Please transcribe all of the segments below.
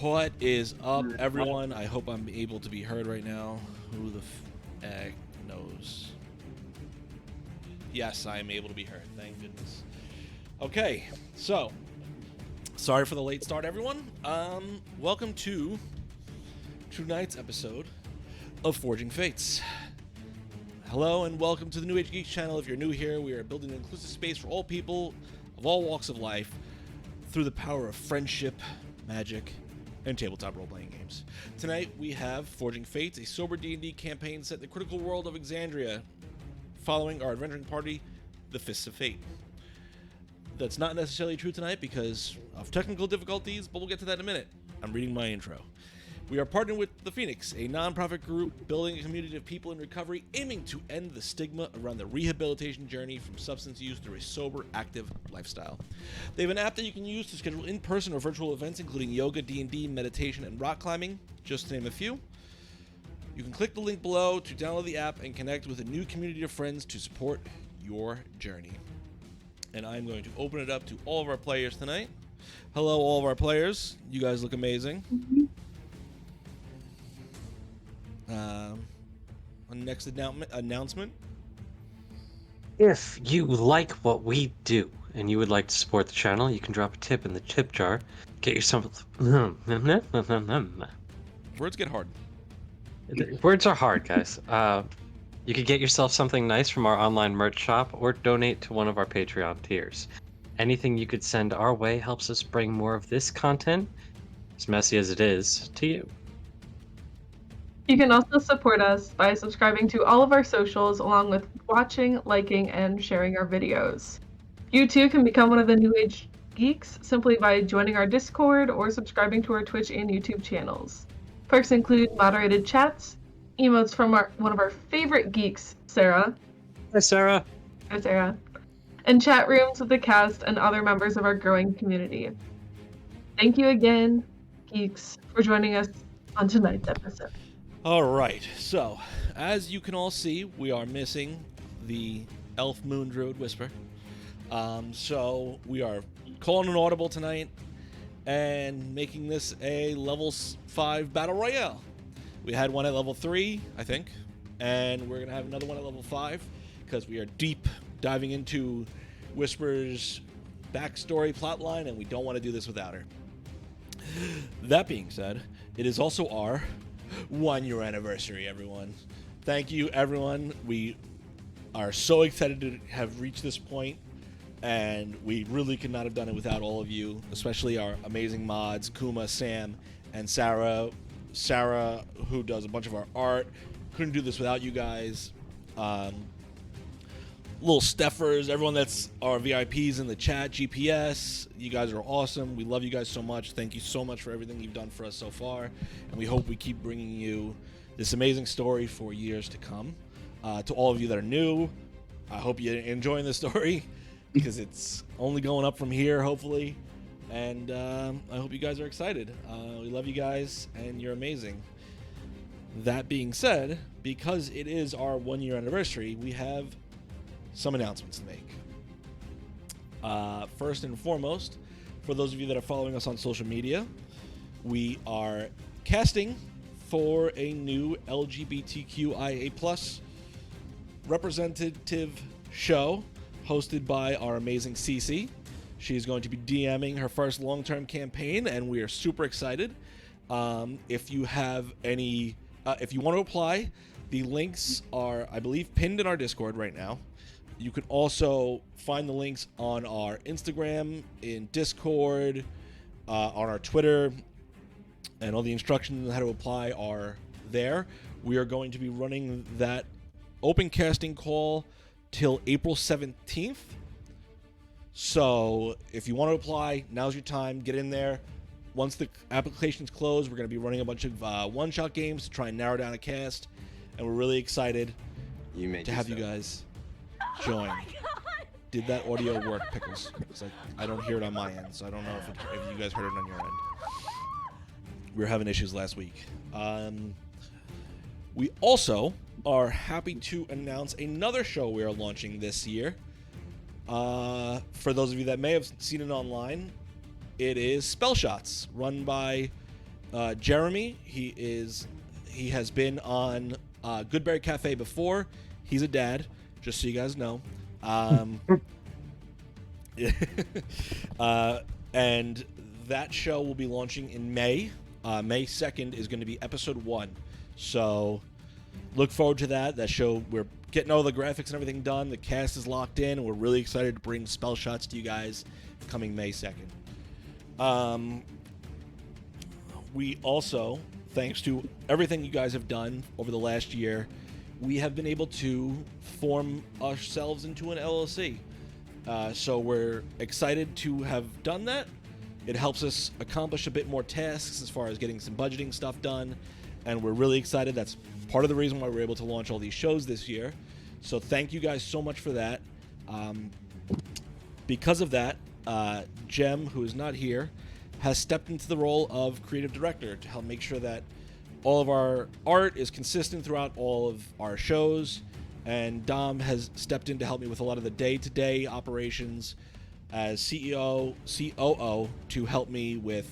What is up, everyone? I hope I'm able to be heard right now. Who the heck knows? Yes, I am able to be heard. Thank goodness. Okay, so sorry for the late start, everyone. Welcome to tonight's episode of Forging Fates. Hello and welcome to the New Age Geeks channel. If you're new here, we are building an inclusive space for all people of all walks of life through the power of friendship, magic, and tabletop role-playing games. Tonight we have Forging Fates, a sober D&D campaign set in the critical world of Exandria, following our adventuring party, the Fists of Fate. That's not necessarily true tonight because of technical difficulties, but we'll get to that in a minute. I'm reading my intro. We are partnered with The Phoenix, a non-profit group building a community of people in recovery aiming to end the stigma around the rehabilitation journey from substance use through a sober, active lifestyle. They have an app that you can use to schedule in-person or virtual events, including yoga, D&D, meditation, and rock climbing, just to name a few. You can click the link below to download the app and connect with a new community of friends to support your journey. And I'm going to open it up to all of our players tonight. Hello, all of our players. You guys look amazing. Next announcement. If you like what we do and you would like to support the channel, you can drop a tip in the tip jar. Get yourself... Words get hard. Words are hard, guys. You could get yourself something nice from our online merch shop or donate to one of our Patreon tiers. Anything you could send our way helps us bring more of this content, as messy as it is, to you. You can also support us by subscribing to all of our socials, along with watching, liking, and sharing our videos. You too can become one of the New Age Geeks simply by joining our Discord or subscribing to our Twitch and YouTube channels. Perks include moderated chats, emotes from one of our favorite geeks, Sarah. Hi, Sarah. Hi, Sarah. And chat rooms with the cast and other members of our growing community. Thank you again, Geeks, for joining us on tonight's episode. All right, so as you can all see, we are missing the elf moon druid whisper. So we are calling an audible tonight and making this a level 5 battle royale. We had one at level 3, I think, and we're gonna have another one at level 5 because we are deep diving into Whisper's backstory plotline, and we don't want to do this without her. That being said, it is also our 1-year anniversary, everyone. Thank you, everyone. We are so excited to have reached this point, and we really could not have done it without all of you, especially our amazing mods, Kuma, Sam, and Sarah. Sarah, who does a bunch of our art. Couldn't do this without you guys. Little Steffers, everyone that's our VIPs in the chat, GPS, you guys are awesome. We love you guys so much. Thank you so much for everything you've done for us so far, and we hope we keep bringing you this amazing story for years to come. To all of you that are new, I hope you're enjoying the story because it's only going up from here, hopefully, and I hope you guys are excited. We love you guys, and you're amazing. That being said, because it is our 1-year anniversary, we have some announcements to make. First and foremost, for those of you that are following us on social media, we are casting for a new LGBTQIA+ representative show hosted by our amazing Cece. She's going to be DMing her first long-term campaign, and we are super excited. If you have any, if you want to apply, the links are, I believe, pinned in our Discord right now. You can also find the links on our Instagram, in Discord, on our Twitter, and all the instructions on how to apply are there. We are going to be running that open casting call till April 17th. So if you want to apply, now's your time. Get in there. Once the application's closed, we're going to be running a bunch of one-shot games to try and narrow down a cast, and we're really excited to have you guys join. Did that audio work, Pickles? Because I don't hear it on my end, so I don't know if you guys heard it on your end. We were having issues last week. We also are happy to announce another show we are launching this year. For those of you that may have seen it online, it is Spell Shots, run by Jeremy, he has been on Goodberry Cafe before. He's a dad, just so you guys know. And that show will be launching in May. May 2nd is going to be episode 1. So look forward to that. That show, we're getting all the graphics and everything done. The cast is locked in, and we're really excited to bring spell shots to you guys coming May 2nd. We also, thanks to everything you guys have done over the last year, we have been able to form ourselves into an LLC. So we're excited to have done that. It helps us accomplish a bit more tasks as far as getting some budgeting stuff done, and we're really excited. That's part of the reason why we're able to launch all these shows this year. So thank you guys so much for that. Because of that, Jem, who is not here, has stepped into the role of creative director to help make sure that all of our art is consistent throughout all of our shows, and Dom has stepped in to help me with a lot of the day-to-day operations as CEO, COO, to help me with,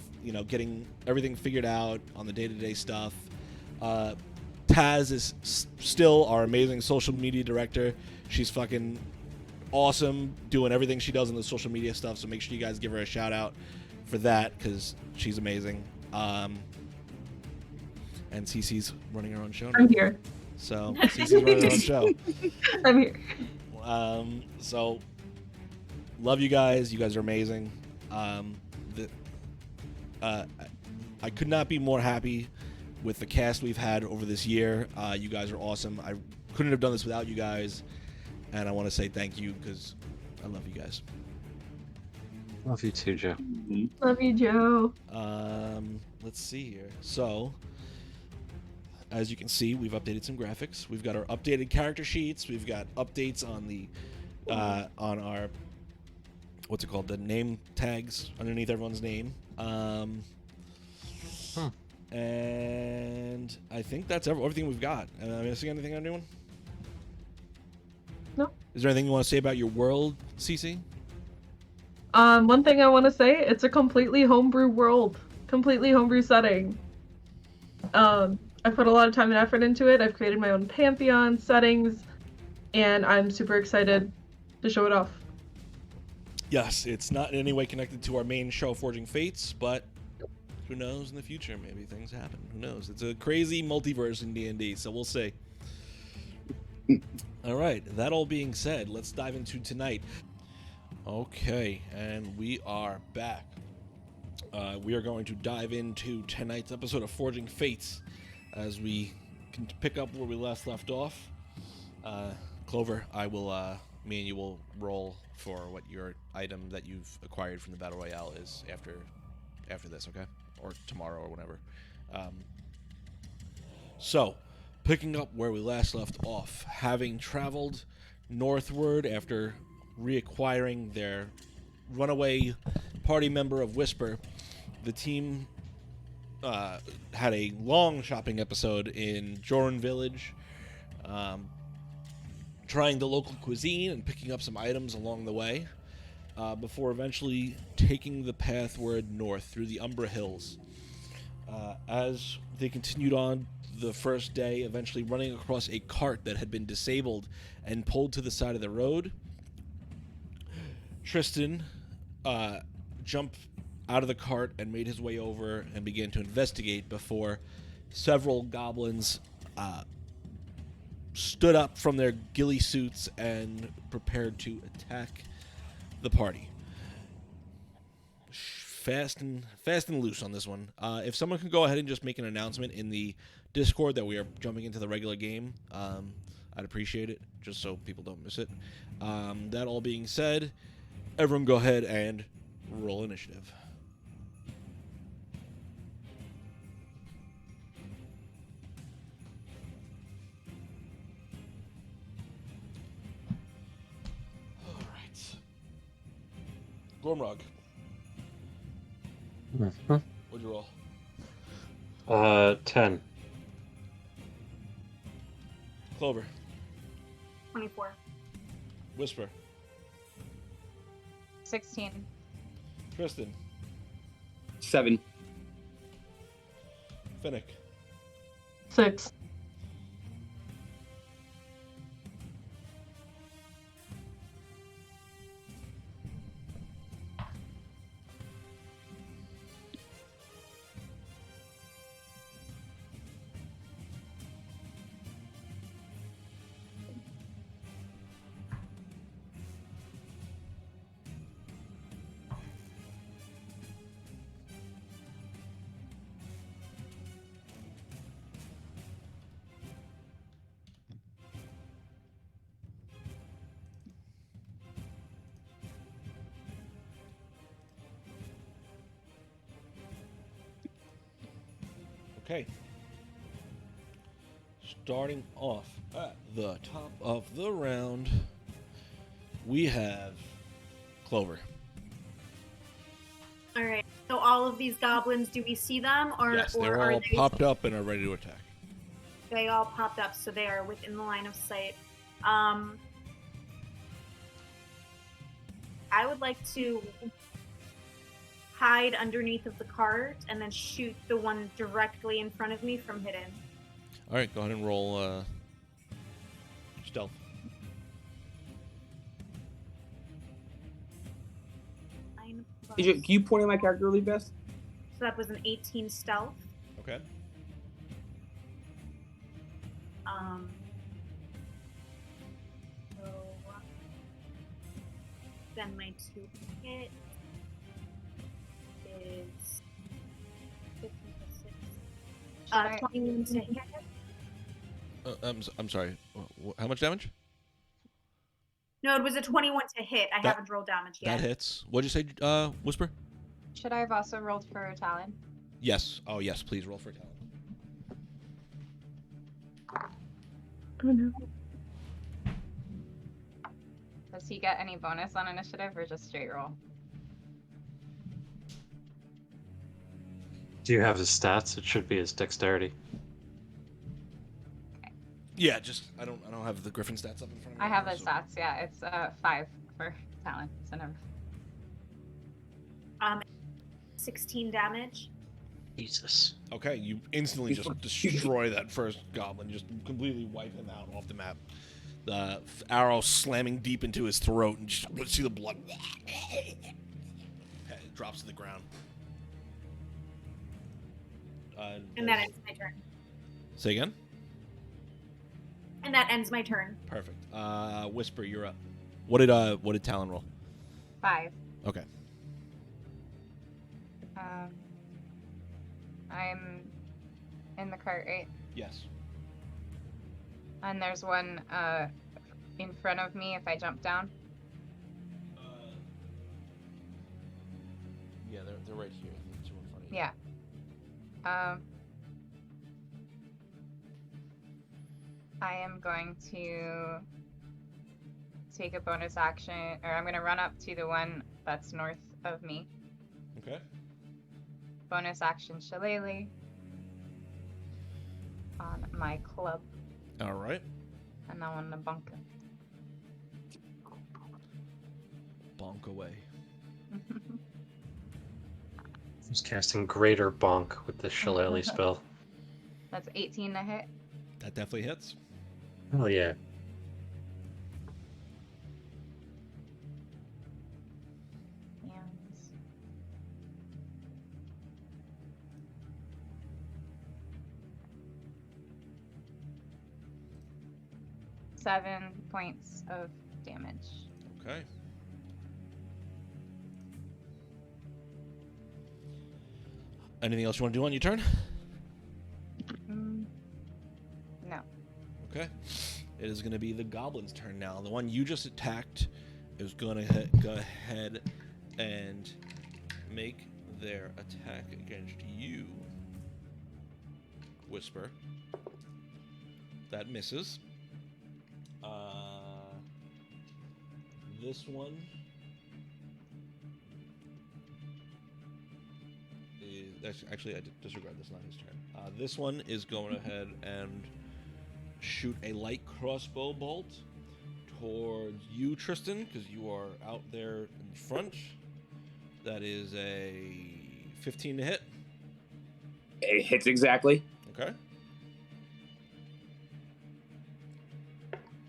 getting everything figured out on the day-to-day stuff. Taz is still our amazing social media director. She's fucking awesome doing everything she does in the social media stuff, so make sure you guys give her a shout out for that, because she's amazing. And Cece's running her own show now. I'm here. So Cece's running her own show. I'm here. So love you guys. You guys are amazing. I could not be more happy with the cast we've had over this year. You guys are awesome. I couldn't have done this without you guys, and I want to say thank you because I love you guys. Love you too, Joe. Love you, Joe. Let's see here. So, as you can see, we've updated some graphics. We've got our updated character sheets. We've got updates on the on our, what's it called, the name tags underneath everyone's name. And I think that's everything we've got. Am I missing anything, anyone? No. Is there anything you want to say about your world, Cece? One thing I want to say, it's a completely homebrew world, completely homebrew setting. I've put a lot of time and effort into it. I've created my own pantheon settings, and I'm super excited to show it off. Yes, it's not in any way connected to our main show, Forging Fates, but who knows in the future? Maybe things happen. Who knows? It's a crazy multiverse in D&D, so we'll see. All right, that all being said, let's dive into tonight. Okay, and we are back. We are going to dive into tonight's episode of Forging Fates as we can pick up where we last left off. Clover, me and you will roll for what your item that you've acquired from the Battle Royale is after this, okay? Or tomorrow or whenever. So, picking up where we last left off, having traveled northward after reacquiring their runaway party member of Whisper, the team had a long shopping episode in Joran Village, trying the local cuisine and picking up some items along the way, before eventually taking the pathward north through the Umbra Hills. As they continued on the first day, eventually running across a cart that had been disabled and pulled to the side of the road, Tristan jumped out of the cart and made his way over and began to investigate before several goblins stood up from their ghillie suits and prepared to attack the party. Fast and loose on this one. If someone can go ahead and just make an announcement in the Discord that we are jumping into the regular game, I'd appreciate it, just so people don't miss it. That all being said, everyone go ahead and roll initiative. All right. Gormrog, what'd you roll? 10. Clover. 24. Whisper. 16. Tristan. 7. Finnick. 6. Okay. Starting off at the top of the round, we have Clover. All right. So all of these goblins, do we see them, or Yes, or they're are all popped up and are ready to attack. they all popped up? So they are within the line of sight. I would like to hide underneath of the cart and then shoot the one directly in front of me from hidden. All right, go ahead and roll stealth. Can you point at my character really fast? So that was an 18 stealth. Okay. So then my 2 hit is 15 to 6. 21 to hit. I'm sorry. How much damage? No, it was a 21 to hit. I haven't rolled damage yet. That hits. What'd you say, Whisper? Should I have also rolled for Talon? Yes. Oh, yes. Please roll for talent. Oh no. Does he get any bonus on initiative or just straight roll? Do you have his stats? It should be his dexterity. Yeah, just I don't have the Griffin stats up in front of me. I have right the now, stats, yeah. It's 5 for Talon. So never. 16 damage. Jesus. Okay, you instantly just destroy that first goblin, just completely wipe him out off the map. The arrow slamming deep into his throat, and just see the blood. It drops to the ground. And that ends my turn. Say again? And that ends my turn. Perfect. Whisper, you're up. What did Talon roll? 5. Okay. I'm in the cart, right? Yes. And there's one in front of me if I jump down. Yeah, they're right here. Two in front of you. Yeah. I am going to take a bonus action, or I'm going to run up to the one that's north of me. Okay. Bonus action shillelagh on my club, All right. and I want to bunk him. Bonk away. He's casting Greater Bonk with the Shillelagh spell. That's 18 to hit. That definitely hits. Oh yeah. And 7 points of damage. Okay. Anything else you want to do on your turn? No. Okay. It is going to be the goblin's turn now. The one you just attacked is going to go ahead and make their attack against you. Whisper. That misses. This one is actually I disregard this. Not his turn. This one is going ahead and shoot a light crossbow bolt towards you, Tristan, because you are out there in front. That is a 15 to hit. It hits exactly. Okay.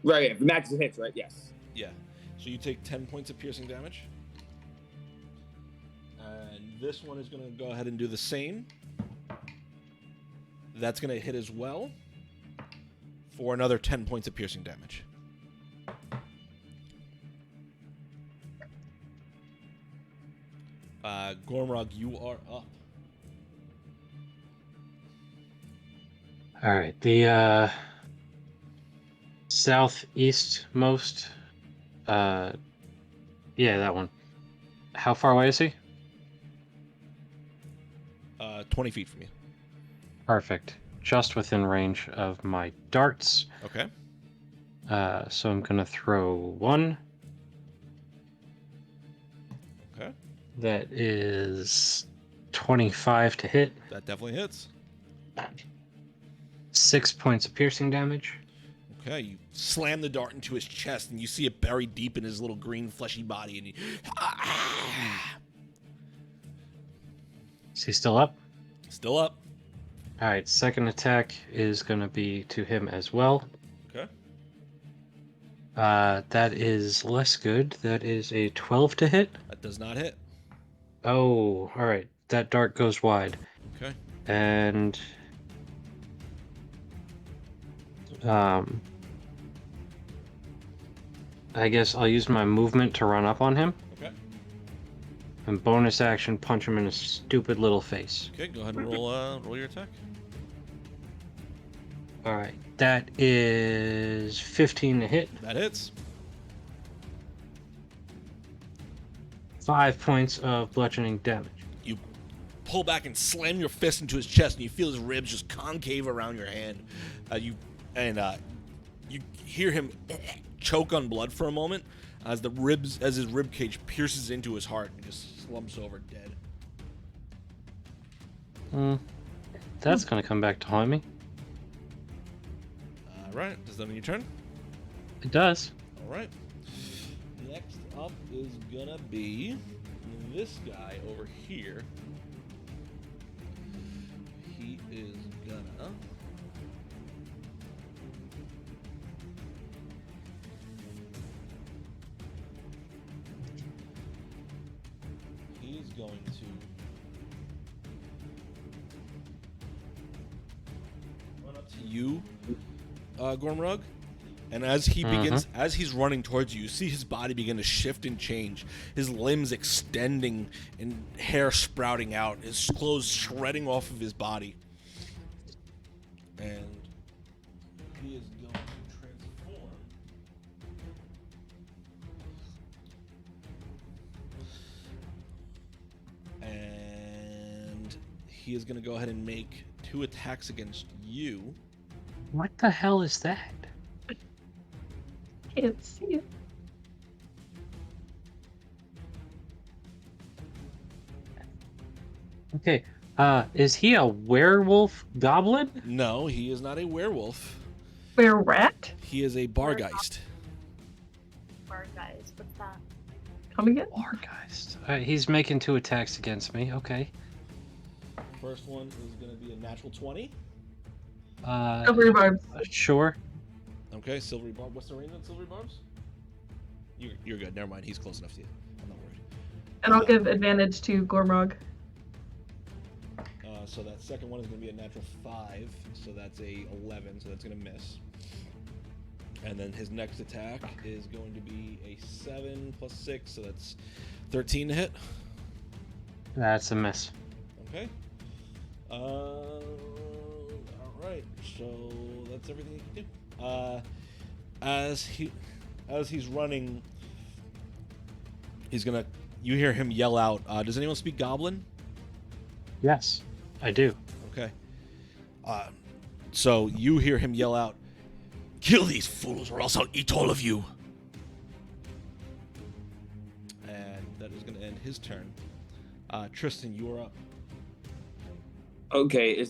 Right, if the max hits, right? Yes. Yeah. So you take 10 points of piercing damage. And this one is going to go ahead and do the same. That's going to hit as well for another 10 points of piercing damage. Gormrog, you are up. All right, the southeastmost. Yeah, that one. How far away is he? 20 feet from you. Perfect. Just within range of my darts. Okay. So I'm gonna throw one. Okay. That is 25 to hit. That definitely hits. 6 points of piercing damage. Okay, you slam the dart into his chest, and you see it buried deep in his little green fleshy body, and you... Is he still up? Still up. Alright, second attack is going to be to him as well. Okay. That is less good. That is a 12 to hit. That does not hit. Oh, alright. That dart goes wide. Okay. And... I guess I'll use my movement to run up on him. Okay. And bonus action, punch him in his stupid little face. Okay, go ahead and roll your attack. Alright, that is 15 to hit. That hits. 5 points of bludgeoning damage. You pull back and slam your fist into his chest, and you feel his ribs just concave around your hand. You hear him choke on blood for a moment as his rib cage pierces into his heart and just slumps over dead. That's gonna come back to haunt me. All right, does that mean your turn? It does. All right. Next up is gonna be this guy over here. He is gonna... He's going to run up to you, Gormrug, and as he begins, as he's running towards you, you see his body begin to shift and change. His limbs extending and hair sprouting out. His clothes shredding off of his body, and he is going to transform. And he is going to go ahead and make 2 attacks against you. What the hell is that? Can't see it. Okay, is he a werewolf goblin? No, he is not a werewolf. Where rat? He is a bargeist. Bar guys, what's that? Come again? Wargeist. He's making 2 attacks against me. Okay. First one is going to be a natural 20. Silvery barbs. Sure. Okay, silvery barb. What's the range on silvery barbs? You're good. Never mind. He's close enough to you. I'm not worried. And I'll give advantage to Gormrog. So that second one is going to be a natural 5. So that's a 11. So that's going to miss. And then his next attack is going to be a 7 plus 6. So that's 13 to hit. That's a miss. Okay. All right. So that's everything you can do. As he's running, you hear him yell out. Does anyone speak Goblin? Yes, I do. Okay. So you hear him yell out, "Kill these fools, or else I'll eat all of you." And that is going to end his turn. Tristan, you are up. Okay, I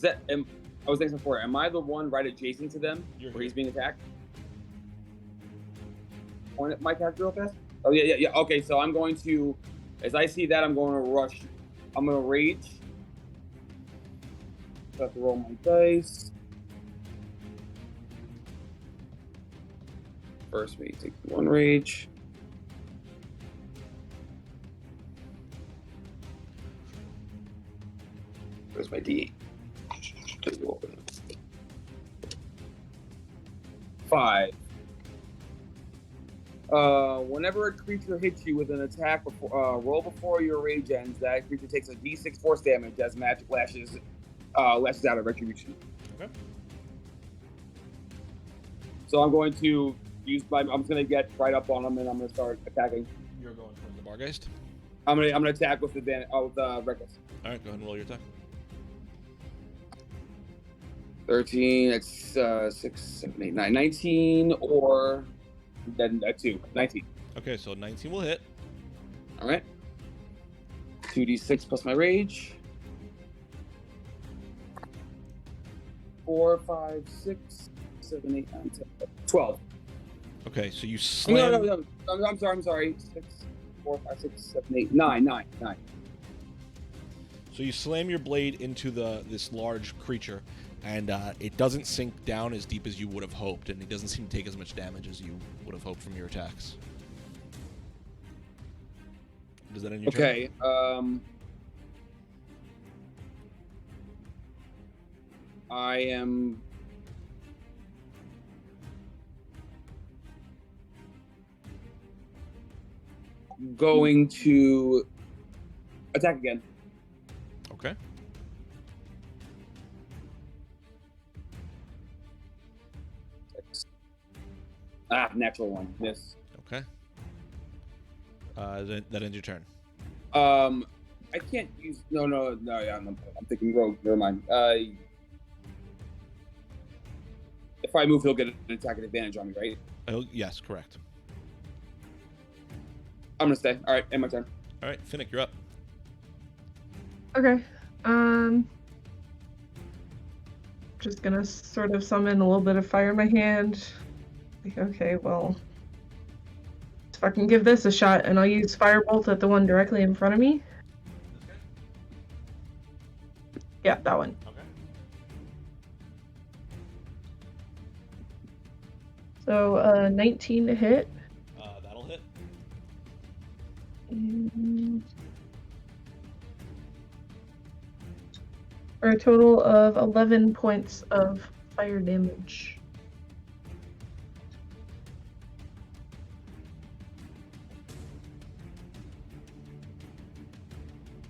was thinking before, am I the one right adjacent to them where he's being attacked? Point at my character real fast? Oh, yeah. Okay, so I'm going to, as I see that, I'm going to rush. I'm going to rage. I have to roll my dice. First, we take 1 rage. Where's my D8? Just open it. 5. Whenever a creature hits you with an attack, roll before your rage ends. That creature takes a D6 force damage as magic lashes out of retribution. Okay. So I'm going to use I'm just going to get right up on him and I'm going to start attacking. You're going for the Bargeist? I'm going to attack with advantage. With reckless. All right, go ahead and roll your attack. 13. That's 6, 7, 8, 9, 19, or then 2, 19. Okay, so 19 will hit. All right. 2d6 plus my rage. 4, 5, 6, 7, 8, 9, 10, 12. Okay, so you slam. No. I'm sorry. 6, 4, 5, 6, 7, 8, 9. So you slam your blade into this large creature, and it doesn't sink down as deep as you would have hoped, and it doesn't seem to take as much damage as you would have hoped from your attacks. Does that end your turn? Okay. I am going to attack again. Okay. Natural 1. Miss. Okay. That ends your turn. I can't use. No. Yeah, I'm thinking rogue. Never mind. If I move, he'll get an attack advantage on me, right? Oh, yes, correct. I'm gonna stay. All right, end my turn. All right, Finnick, you're up. Okay. Just gonna sort of summon a little bit of fire in my hand. Like, okay, well, if I can give this a shot, and I'll use Firebolt at the one directly in front of me. Okay. Yeah, that one. Okay. So, 19 to hit. That'll hit. For a total of 11 points of fire damage.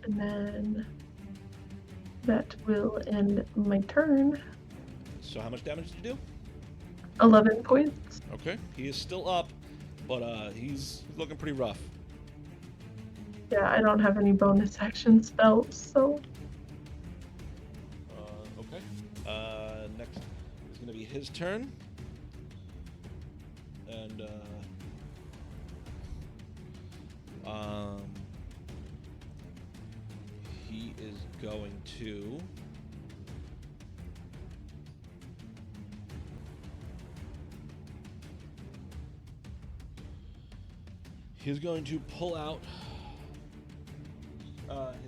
And then that will end my turn. So how much damage did you do? 11 points. Okay, he is still up, but he's looking pretty rough. Yeah, I don't have any bonus action spells, so. Okay. Next is going to be his turn. And, he is going to... He's going to pull out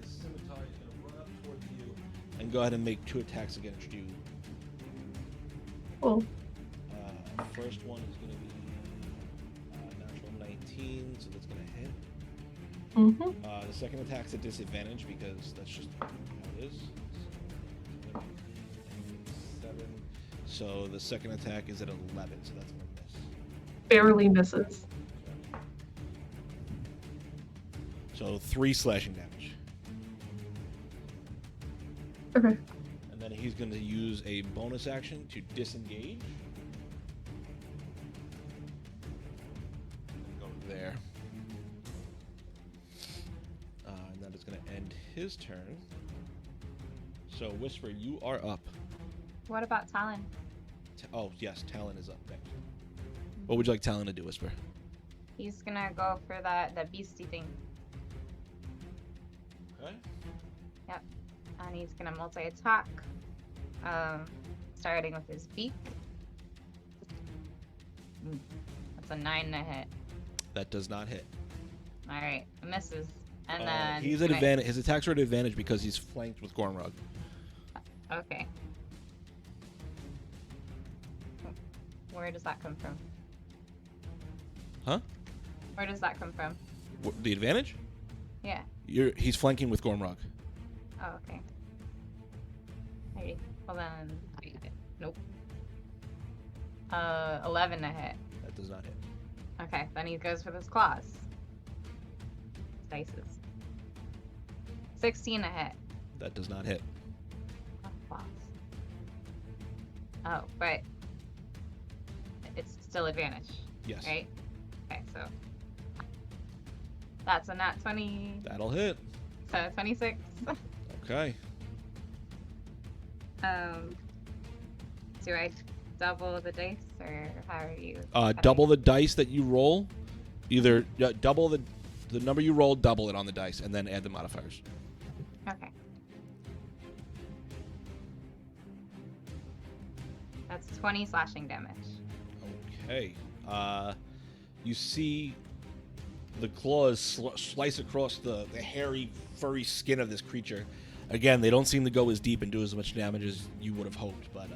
his scimitar. He's going to run up towards you and go ahead and make 2 attacks against you. Cool. First one is going to be natural 19, so that's going to hit. Mm-hmm. The second attack's a disadvantage because that's just how it is. 7. So the second attack is at 11, so that's going to miss. Barely misses. So 3 slashing damage. Okay. And then he's going to use a bonus action to disengage. Go there. And that is going to end his turn. So Whisper, you are up. What about Talon? Oh, yes, Talon is up next. What would you like Talon to do, Whisper? He's gonna go for the beastie thing. Okay. Yep. And he's gonna multi-attack. Starting with his beak. That's a 9 to hit. That does not hit. Alright, misses. And then he's at advantage. His attacks are at advantage because he's flanked with Gormrug. Okay. Where does that come from? Huh? Where does that come from? The advantage? Yeah. He's flanking with Gormrog. Oh, okay. Alright. Well then, I hit. Nope. 11 to hit. That does not hit. Okay, then he goes with his claws. Dices. 16 to hit. That does not hit. Oh, claws. Oh, but it's still advantage, Yes. right? Okay, so that's a nat 20, That'll hit. so 26. Okay. Do I double the dice, or how are you? Double the dice that you roll. Either double the number you roll, double it on the dice, and then add the modifiers. Okay. That's 20 slashing damage. Okay. You see the claws slice across the hairy, furry skin of this creature. Again, they don't seem to go as deep and do as much damage as you would have hoped, but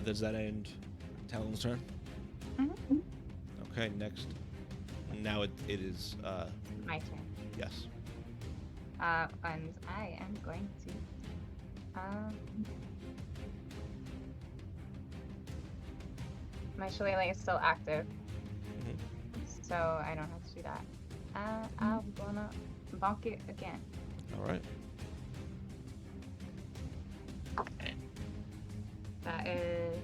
does that end Talon's turn? Mm-hmm. Okay, next. Now it is, My turn. yes. And I am going to, my shillelagh is still active, so I don't have to do that. I'm gonna bonk it again. All right. That is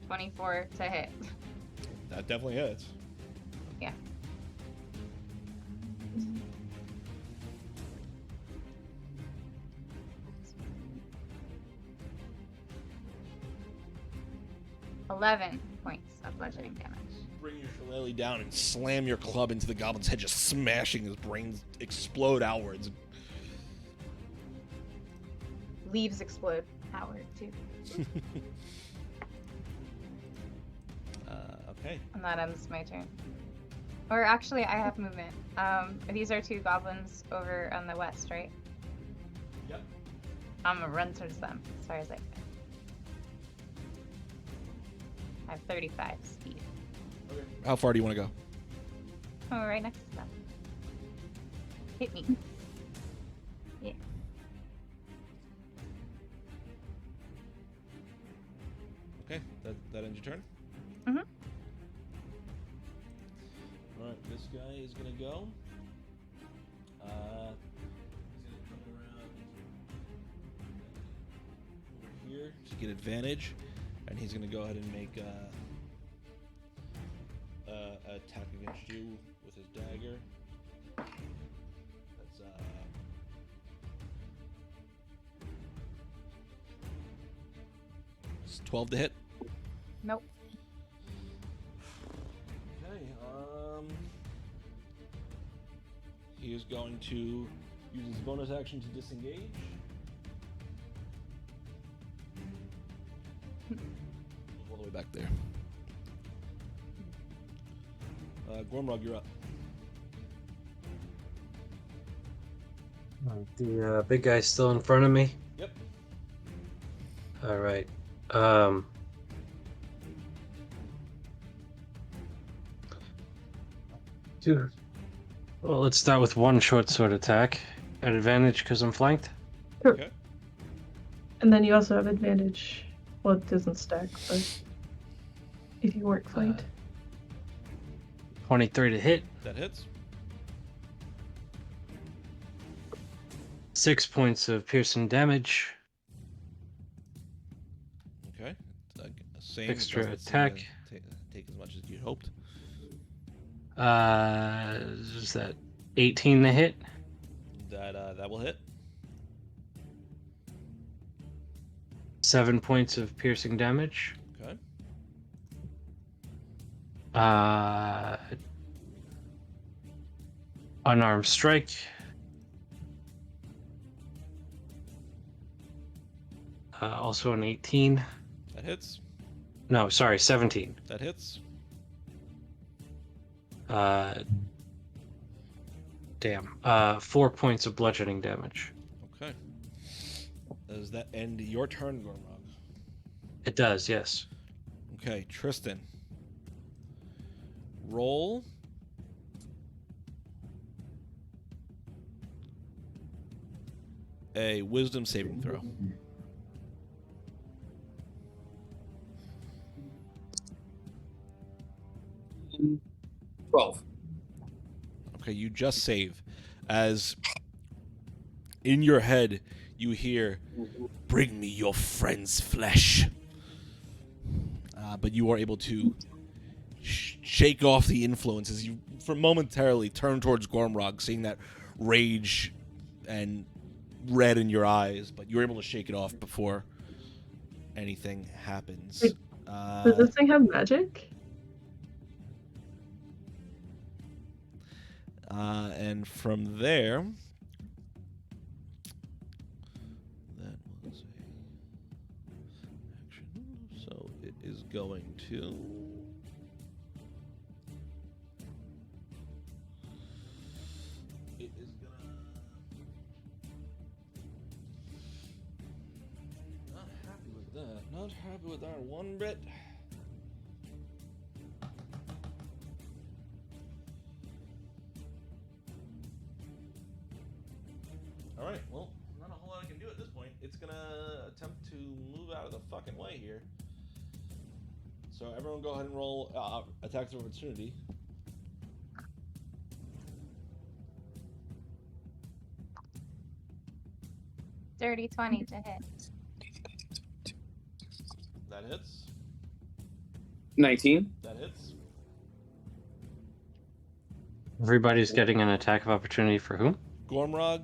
24 to hit. That definitely hits. Yeah. $11 points of bludgeoning damage. Bring your shillelagh down and slam your club into the goblin's head, just smashing his brains explode outwards. Leaves explode outward too. Okay. And that ends my turn. Or actually, I have movement. These are two goblins over on the west, right? Yep. I'm gonna run towards them as far as I can. I have 35 speed. Okay. How far do you want to go? Oh, right next to them. Hit me. Yeah. Okay, that ends your turn? Mm-hmm. Alright, this guy is going to go. He's going to come around over here to get advantage. And he's going to go ahead and make attack against you with his dagger. That's it's 12 to hit. Nope. Okay, he is going to use his bonus action to disengage. All the way back there. Gormrog, you're up. The big guy's still in front of me. Yep. All right. Well, let's start with one short sword attack at advantage because I'm flanked. Sure. Okay. And then you also have advantage. Well, it doesn't stack, but if you weren't flanked. 23 to hit. That hits. 6 points of piercing damage. Okay. Same. Extra doesn't seem attack. to take as much as you hoped. Is that 18 to hit? That will hit. 7 points of piercing damage. Okay. Unarmed strike. Also an 18. That hits. No, sorry, 17. That hits. Damn. 4 points of bludgeoning damage. Okay. Does that end your turn, Gormrog? It does, yes. Okay, Tristan. Roll. A wisdom saving throw. Mm, 12. Okay, you just save. As in your head, you hear, "Bring me your friend's flesh." But you are able to shake off the influences. You, for momentarily, turn towards Gormrog, seeing that rage and red in your eyes, but you're able to shake it off before anything happens. Wait, Does this thing have magic? And from there, that was a action. So it is going to. It is gonna. Not happy with that. Not happy with that one bit. Alright, well, not a whole lot I can do at this point. It's gonna attempt to move out of the fucking way here. So everyone go ahead and roll attacks of opportunity. Dirty 20 to hit. That hits. 19. That hits. Everybody's getting an attack of opportunity for whom? Gormrog,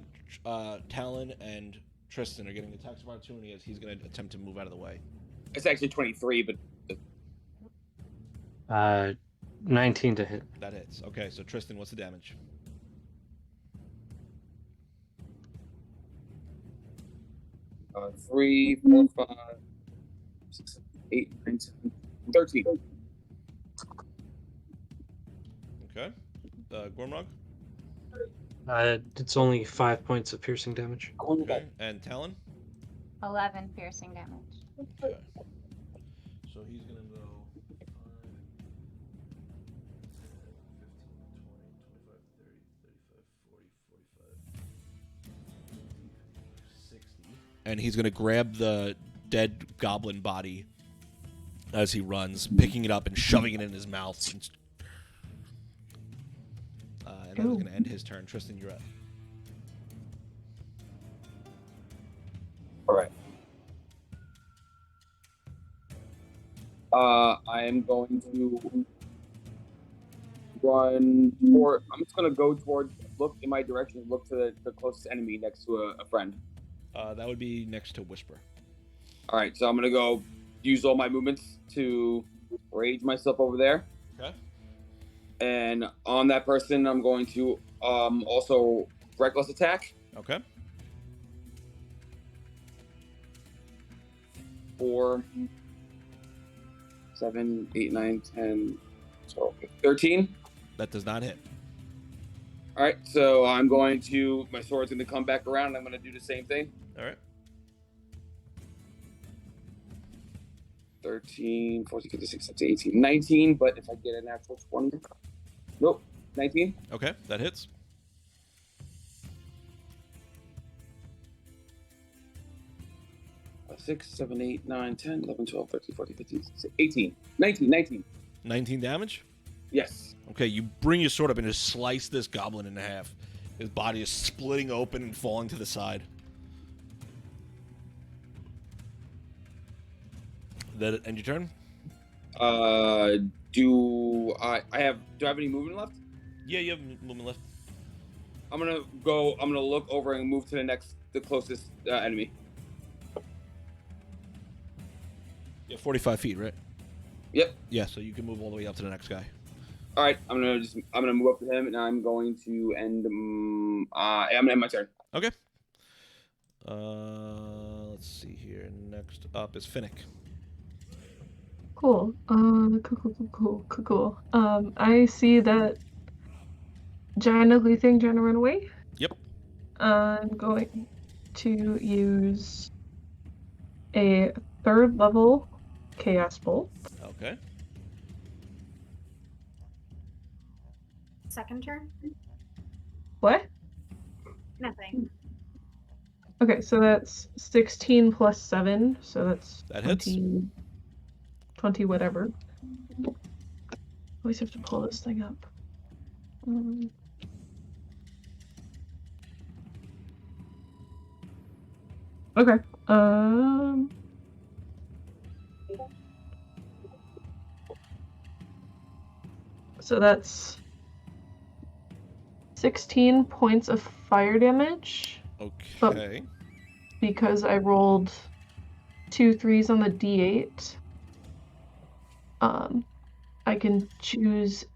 Talon, and Tristan are getting attacks of opportunity as he's going to attempt to move out of the way. It's actually 23, but 19 to hit. That hits. Okay, so Tristan, what's the damage? uh, 3, 4, 5, 6, 7, 8, 9, 10, 13. Okay. Gormrog? It's only 5 points of piercing damage. Okay. And Talon? 11 piercing damage. Okay. So he's going to go 5, 60. And he's going to grab the dead goblin body as he runs, picking it up and shoving it in his mouth. And that is going to end his turn. Tristan, you're up. All right. I am going to run toward. I'm just going to go toward. Look in my direction. Look to the closest enemy next to a friend. That would be next to Whisper. All right, so I'm gonna go use all my movements to rage myself over there. Okay. And on that person, I'm going to also reckless attack. Okay. 4, 7, 8, 9, 10, 12, 13. That does not hit. All right, so I'm going to. My sword's going to come back around. And I'm going to do the same thing. All right. 13, 14, 15, 16, 17, 18, 19. But if I get an actual 20, nope, 19. Okay, that hits. Uh, 6, 7, 8, 9, 10, 11, 12, 13, 14, 15, 16, 18, 19. 19 damage? Yes. Okay, you bring your sword up and just slice this goblin in half. His body is splitting open and falling to the side. That end your turn? Do I have any movement left? Yeah, you have movement left. I'm gonna look over and move to the closest enemy. Yeah, 45 feet, right? Yep. Yeah, so you can move all the way up to the next guy. All right, I'm gonna move up to him, and I'm going to end. I'm gonna end my turn. Okay. Let's see here. Next up is Finnick. Cool. Cool. I see that giant ugly thing trying to run away. Yep. I'm going to use a 3rd level Chaos Bolt. Okay. Second turn? What? Nothing. Okay, so that's 16 plus 7, so that's That hits. 20 whatever. Always have to pull this thing up. Okay. So that's 16 points of fire damage. Okay. Because I rolled 2 3s on the D8, I can choose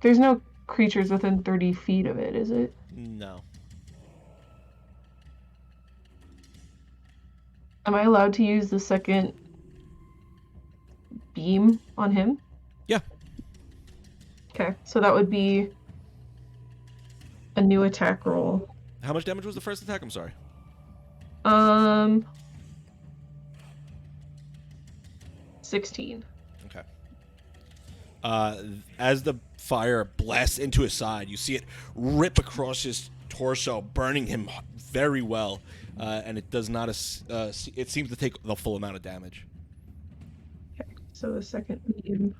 There's no creatures within 30 feet of it, is it? No. Am I allowed to use the second beam on him? Yeah. Okay, so that would be a new attack roll. How much damage was the first attack? I'm sorry. 16. Okay. As the fire blasts into his side, you see it rip across his torso, burning him very well, and it does not. It seems to take the full amount of damage. Okay, so the second beam.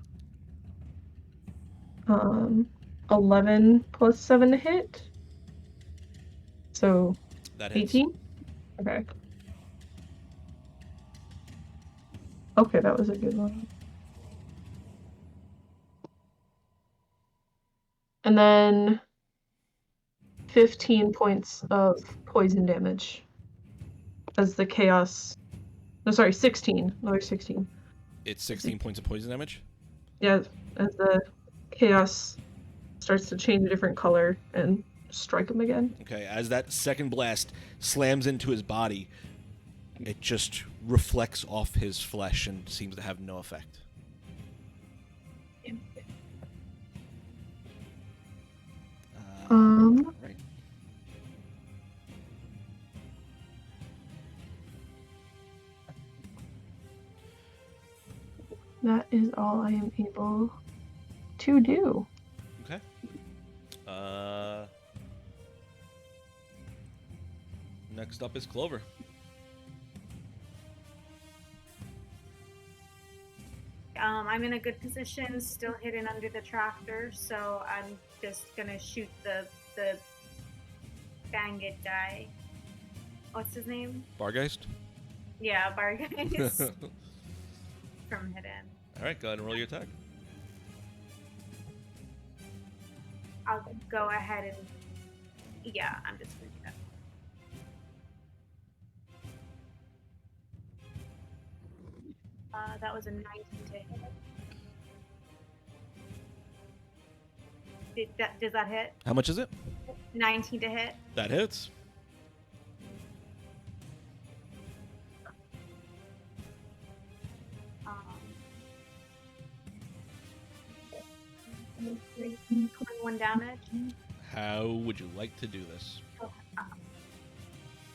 11 plus 7 to hit. So That hits. 18? Okay. Okay, that was a good one. And then 15 points of poison damage as the chaos. No, sorry, 16. Another 16. It's 16 points of poison damage. Yeah, as the chaos starts to change a different color and strike him again. Okay, as that second blast slams into his body, it just reflects off his flesh and seems to have no effect. Right. That is all I am able to do. Okay. Next up is Clover. I'm in a good position, still hidden under the tractor, so I'm just gonna shoot the Bangit guy. What's his name? Bargeist? Yeah, Bargeist. From hidden. Alright, go ahead and roll your attack. I'll go ahead and... Yeah, I'm just gonna do that. That was a 19 to hit. Does that hit? How much is it? 19 to hit. That hits. Um, 21 damage. How would you like to do this?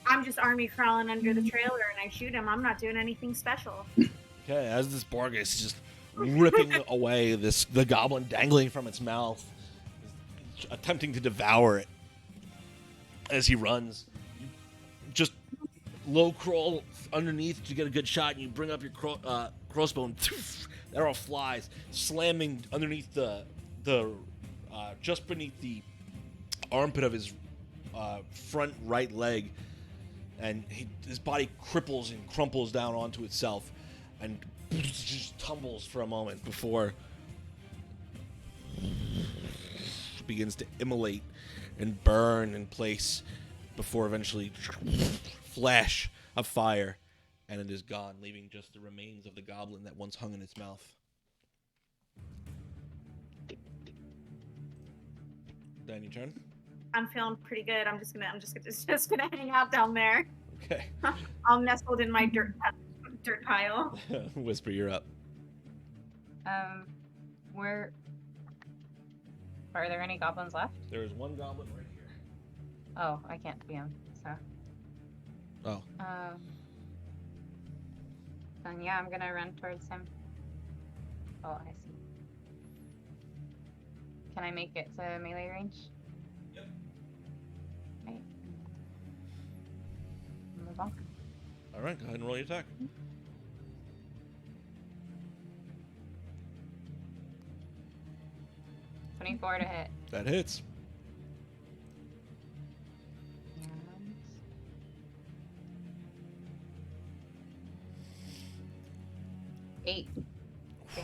I'm just army crawling under the trailer and I shoot him. I'm not doing anything special. Okay, as this Bargeist is just ripping away the goblin dangling from its mouth, attempting to devour it as he runs. You just low crawl underneath to get a good shot, and you bring up your crossbow, and that all flies, slamming underneath the just beneath the armpit of his front right leg, and his body cripples and crumples down onto itself, and just tumbles for a moment before begins to immolate and burn in place before eventually flash of fire, and it is gone, leaving just the remains of the goblin that once hung in its mouth. Dan, your turn. I'm feeling pretty good. I'm just gonna hang out down there. Okay. I'll nestled in my dirt pile. Whisper, you're up. Where Are there any goblins left? There is one goblin right here. Oh, I can't see him. So. Oh. Then yeah, I'm gonna run towards him. Oh, I see. Can I make it to melee range? Yep. Right. Move on. All right, go ahead and roll your attack. 24 to hit. That hits. And 8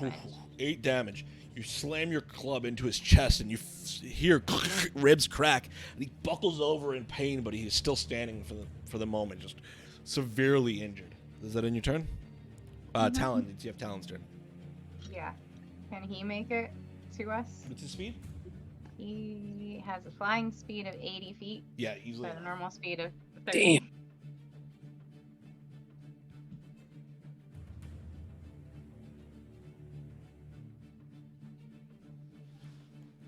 damage. 8 damage. You slam your club into his chest, and you hear ribs crack. And he buckles over in pain, but he is still standing for the moment, just severely injured. Is that in your turn? Talon. You have Talon's turn. Yeah. Can he make it to us? What's his speed? He has a flying speed of 80 feet. Yeah, easily. So a normal speed of 30. Damn.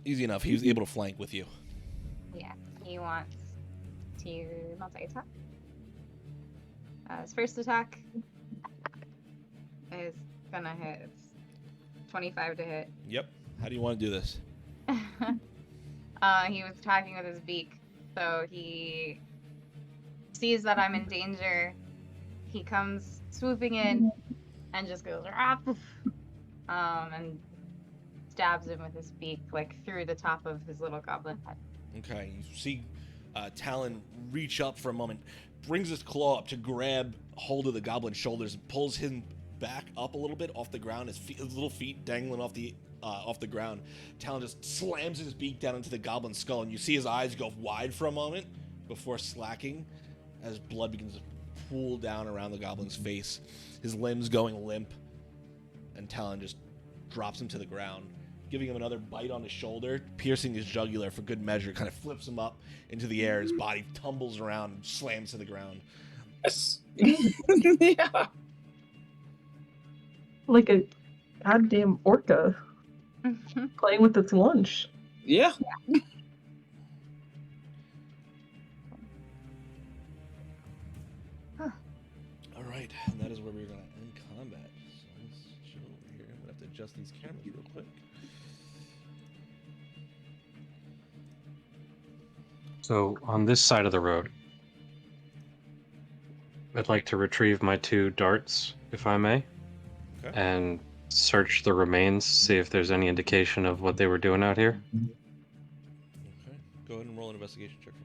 Easy enough. He was able to flank with you. Yeah. He wants to multi-attack. His first attack is gonna hit. It's 25 to hit. Yep. How do you want to do this? He was attacking with his beak, so he sees that I'm in danger. He comes swooping in and just goes and stabs him with his beak, like through the top of his little goblin head. Okay. You see Talon reach up for a moment, brings his claw up to grab hold of the goblin's shoulders, pulls him back up a little bit off the ground, his little feet dangling off the ground. Talon just slams his beak down into the goblin's skull, and you see his eyes go wide for a moment before slacking as blood begins to pool down around the goblin's face, his limbs going limp, and Talon just drops him to the ground, giving him another bite on his shoulder, piercing his jugular for good measure, kind of flips him up into the air. His body tumbles around and slams to the ground. Yes. Yeah. Like a goddamn orca playing with its lunch. Yeah. All right, and that is where we're going to end combat. So let's chill over here. I'm going to have to adjust these cameras real quick. So on this side of the road, I'd like to retrieve my 2 darts, if I may, Okay. and search the remains, see if there's any indication of what they were doing out here. Okay. Go ahead and roll an investigation check for me.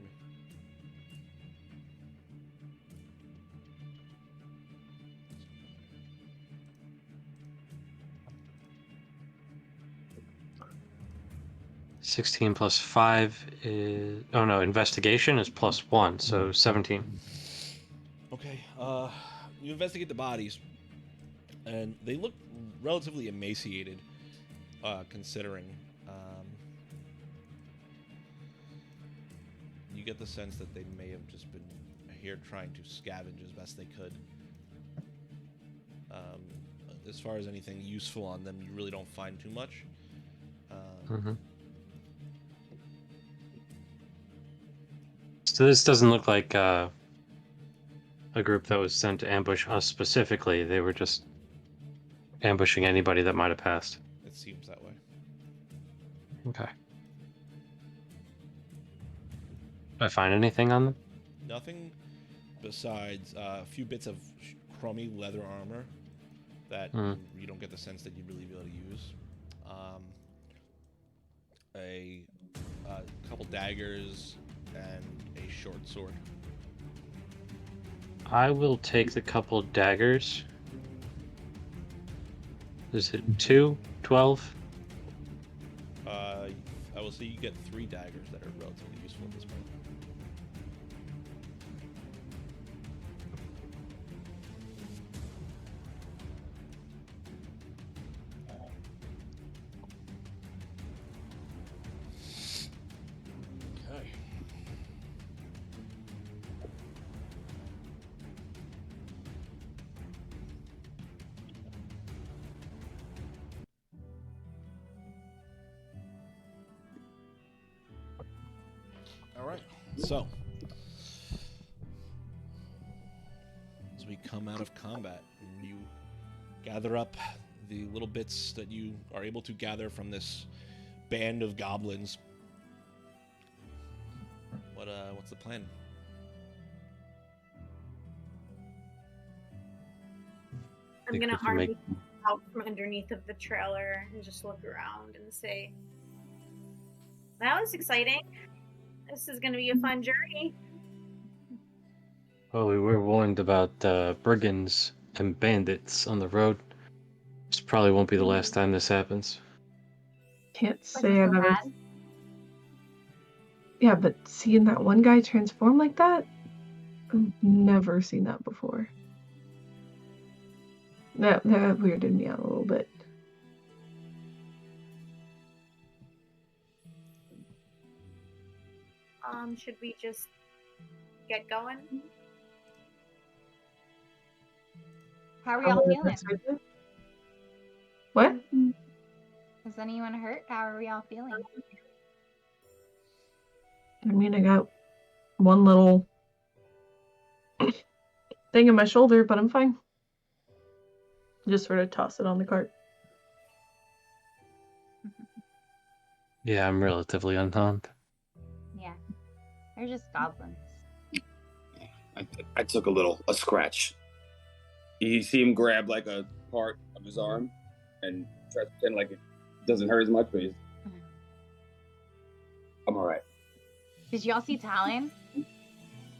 +16 +5 is... Oh no, investigation is +1, so 17. Okay. You investigate the bodies, and they look relatively emaciated, considering. You get the sense that they may have just been here trying to scavenge as best they could. As far as anything useful on them, you really don't find too much. So this doesn't look like a group that was sent to ambush us specifically. They were just ambushing anybody that might have passed. It seems that way. Okay. Did I find anything on them? Nothing besides a few bits of crummy leather armor that you don't get the sense that you'd really be able to use. A couple daggers and a short sword. I will take the couple daggers. Is it 2? 12? I will say you get 3 daggers that are relatively useful at this point. Okay. All right. So, as we come out of combat, you gather up the little bits that you are able to gather from this band of goblins. What's the plan? I'm Think gonna we can arm make- out from underneath of the trailer and just look around and say, "That was exciting. This is gonna be a fun journey." Well, we were warned about brigands and bandits on the road. This probably won't be the last time this happens. Can't Was say it I've so ever. bad? Yeah, but seeing that one guy transform like that, I've never seen that before. That weirded me out a little bit. Should we just get going? How are y'all feeling? That's what I did. What? Is anyone hurt? How are we all feeling? I mean, I got one little thing in my shoulder, but I'm fine. Just sort of toss it on the cart. Yeah, I'm relatively unharmed. Yeah. They're just goblins. I took a scratch. You see him grab like a part of his arm and try to pretend like it doesn't hurt as much, but I'm all right. Did y'all see Talon?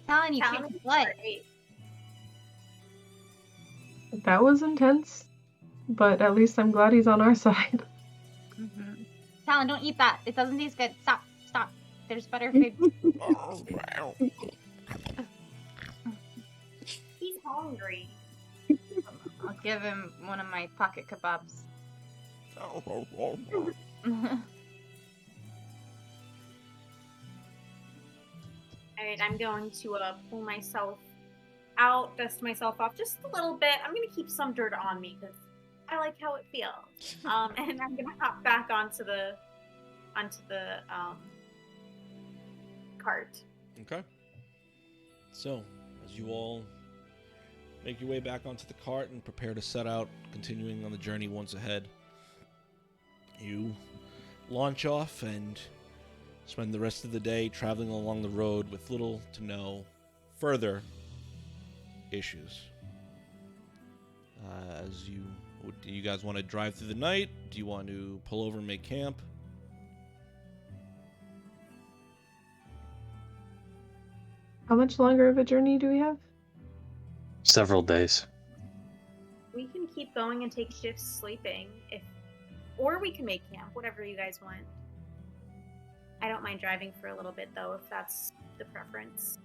Talon, you Talon kicked is butt. great. That was intense, but at least I'm glad he's on our side. Mm-hmm. Talon, don't eat that. It doesn't taste good. Stop. Stop. There's better food. He's hungry. I'll give him one of my pocket kebabs. Alright, I'm going to pull myself out, dust myself off just a little bit. I'm gonna keep some dirt on me because I like how it feels. And I'm gonna hop back onto the cart. Okay. So, as you all make your way back onto the cart and prepare to set out, continuing on the journey once ahead, you launch off and spend the rest of the day traveling along the road with little to no further issues. Do you guys want to drive through the night? Do you want to pull over and make camp? How much longer of a journey do we have? Several days. We can keep going and take shifts sleeping, or we can make camp, whatever you guys want. I don't mind driving for a little bit though, if that's the preference.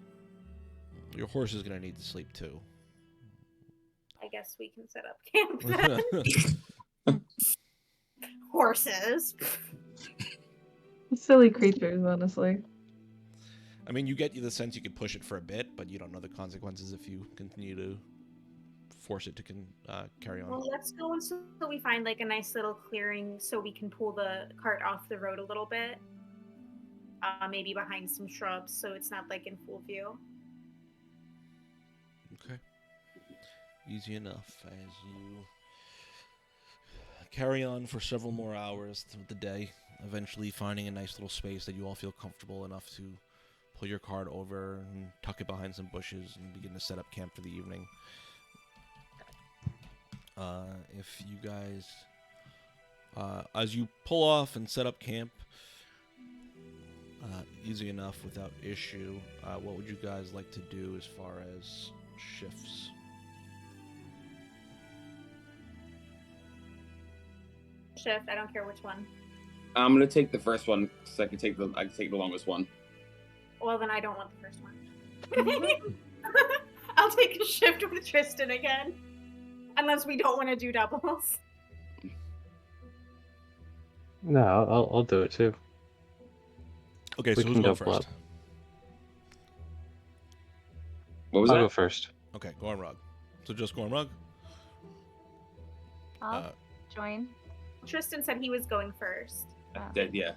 Your horse is going to need to sleep too. I guess we can set up camp then. Horses. Silly creatures, honestly. I mean, you get the sense you could push it for a bit, but you don't know the consequences if you continue to force it to carry on. Well, let's go until we find like a nice little clearing so we can pull the cart off the road a little bit. Maybe behind some shrubs so it's not like in full view. Okay. Easy enough as you carry on for several more hours through the day, eventually finding a nice little space that you all feel comfortable enough to pull your cart over and tuck it behind some bushes and begin to set up camp for the evening. If you guys, as you pull off and set up camp, easy enough without issue, what would you guys like to do as far as shifts? Shift, I don't care which one. I'm gonna take the first one so I can take the longest one. Well, then I don't want the first one. I'll take a shift with Tristan again. Unless we don't want to do doubles. No, I'll do it too. Okay, We so who's can going double first? up. What was I'll that? go first. Okay, Gormrug. So just Gormrug? I'll join. Tristan said he was going first. Yeah.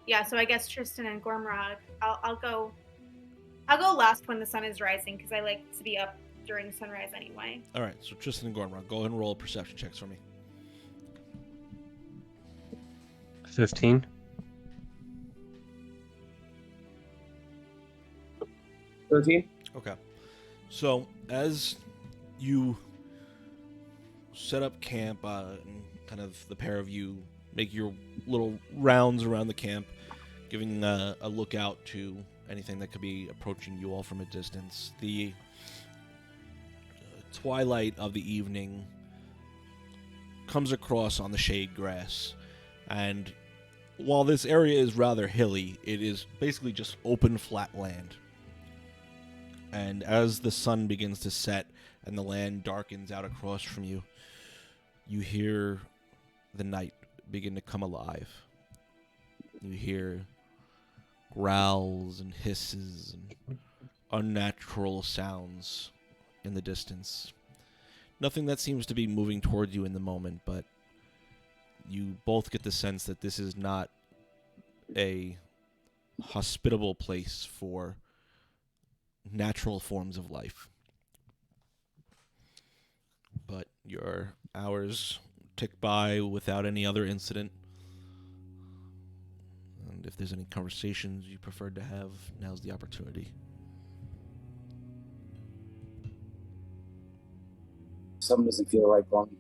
Yeah, so I guess Tristan and Gormrod. I'll go last when the sun is rising because I like to be up during sunrise anyway. All right, so Tristan and Gormrod, go ahead and roll perception checks for me. 15. 13. Okay. So as you set up camp, and kind of the pair of you make your little rounds around the camp, giving a lookout to anything that could be approaching you all from a distance. The twilight of the evening comes across on the shade grass, and while this area is rather hilly, it is basically just open flat land. And as the sun begins to set and the land darkens out across from you, you hear the night begin to come alive. You hear growls and hisses and unnatural sounds in the distance. Nothing that seems to be moving towards you in the moment, but you both get the sense that this is not a hospitable place for natural forms of life. But your hours tick by without any other incident. And if there's any conversations you preferred to have, now's the opportunity. Something doesn't feel right, Bobby.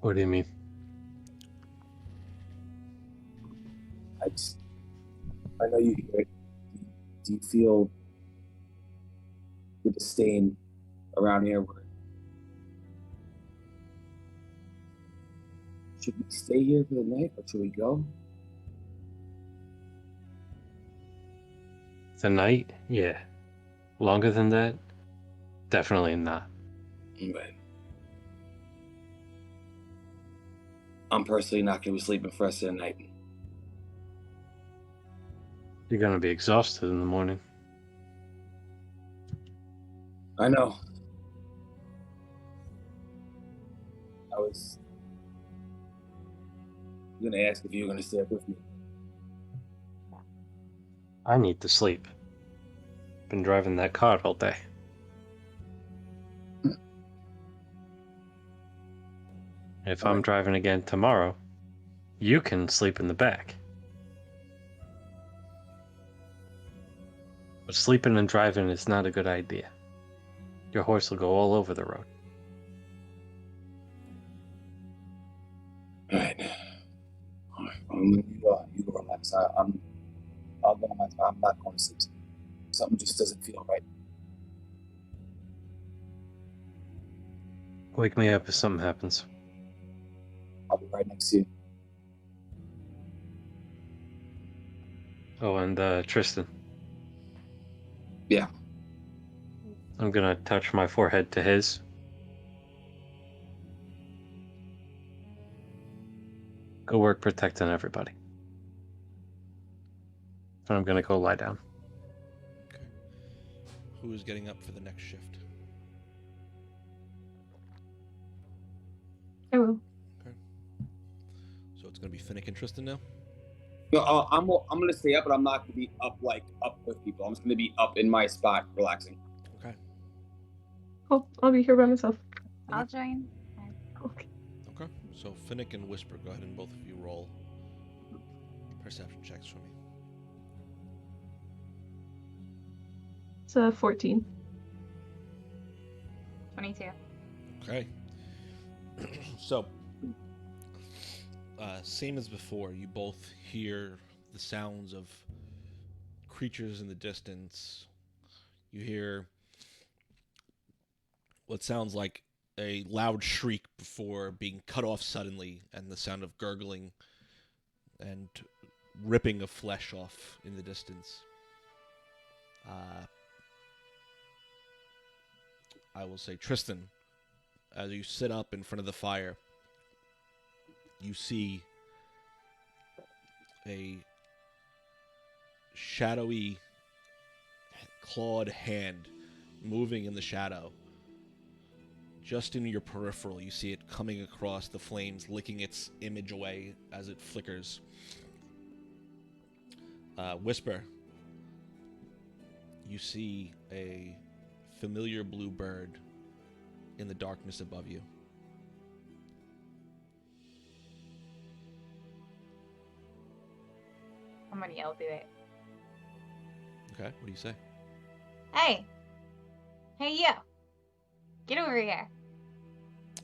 What do you mean? I know you hear it. Do you feel the disdain around here? Should we stay here for the night or should we go? The night? Yeah. Longer than that? Definitely not. Right. I'm personally not going to be sleeping for the rest of the night. You're gonna be exhausted in the morning. I know. I was going to ask if you were going to stay up with me. I need to sleep. Been driving that car all day. If I'm driving again tomorrow, you can sleep in the back. But sleeping and driving is not a good idea. Your horse will go all over the road. All right. You go relax. I'll go on my time. I'm not going to sleep. Something just doesn't feel right. Wake me up if something happens. I'll be right next to you. Oh, and Tristan. Yeah. I'm gonna touch my forehead to his. Go work protecting everybody. And I'm gonna go lie down. Okay. Who is getting up for the next shift? I will. Okay. So it's going to be Finnick and Tristan now? No, I'm going to stay up, but I'm not going to be up with people. I'm just going to be up in my spot, relaxing. Okay. Oh, I'll be here by myself. I'll join. Okay. Okay. So Finnick and Whisper, go ahead and both of you roll perception checks for me. It's 14. 22. Okay. So, same as before, you both hear the sounds of creatures in the distance. You hear what sounds like a loud shriek before being cut off suddenly, and the sound of gurgling and ripping of flesh off in the distance. I will say, Tristan, as you sit up in front of the fire, you see a shadowy, clawed hand moving in the shadow, just in your peripheral, you see it coming across the flames, licking its image away as it flickers. Whisper, you see a familiar blue bird in the darkness above you. I'm gonna yell through it. Okay, what do you say? Hey! Hey, you! Get over here!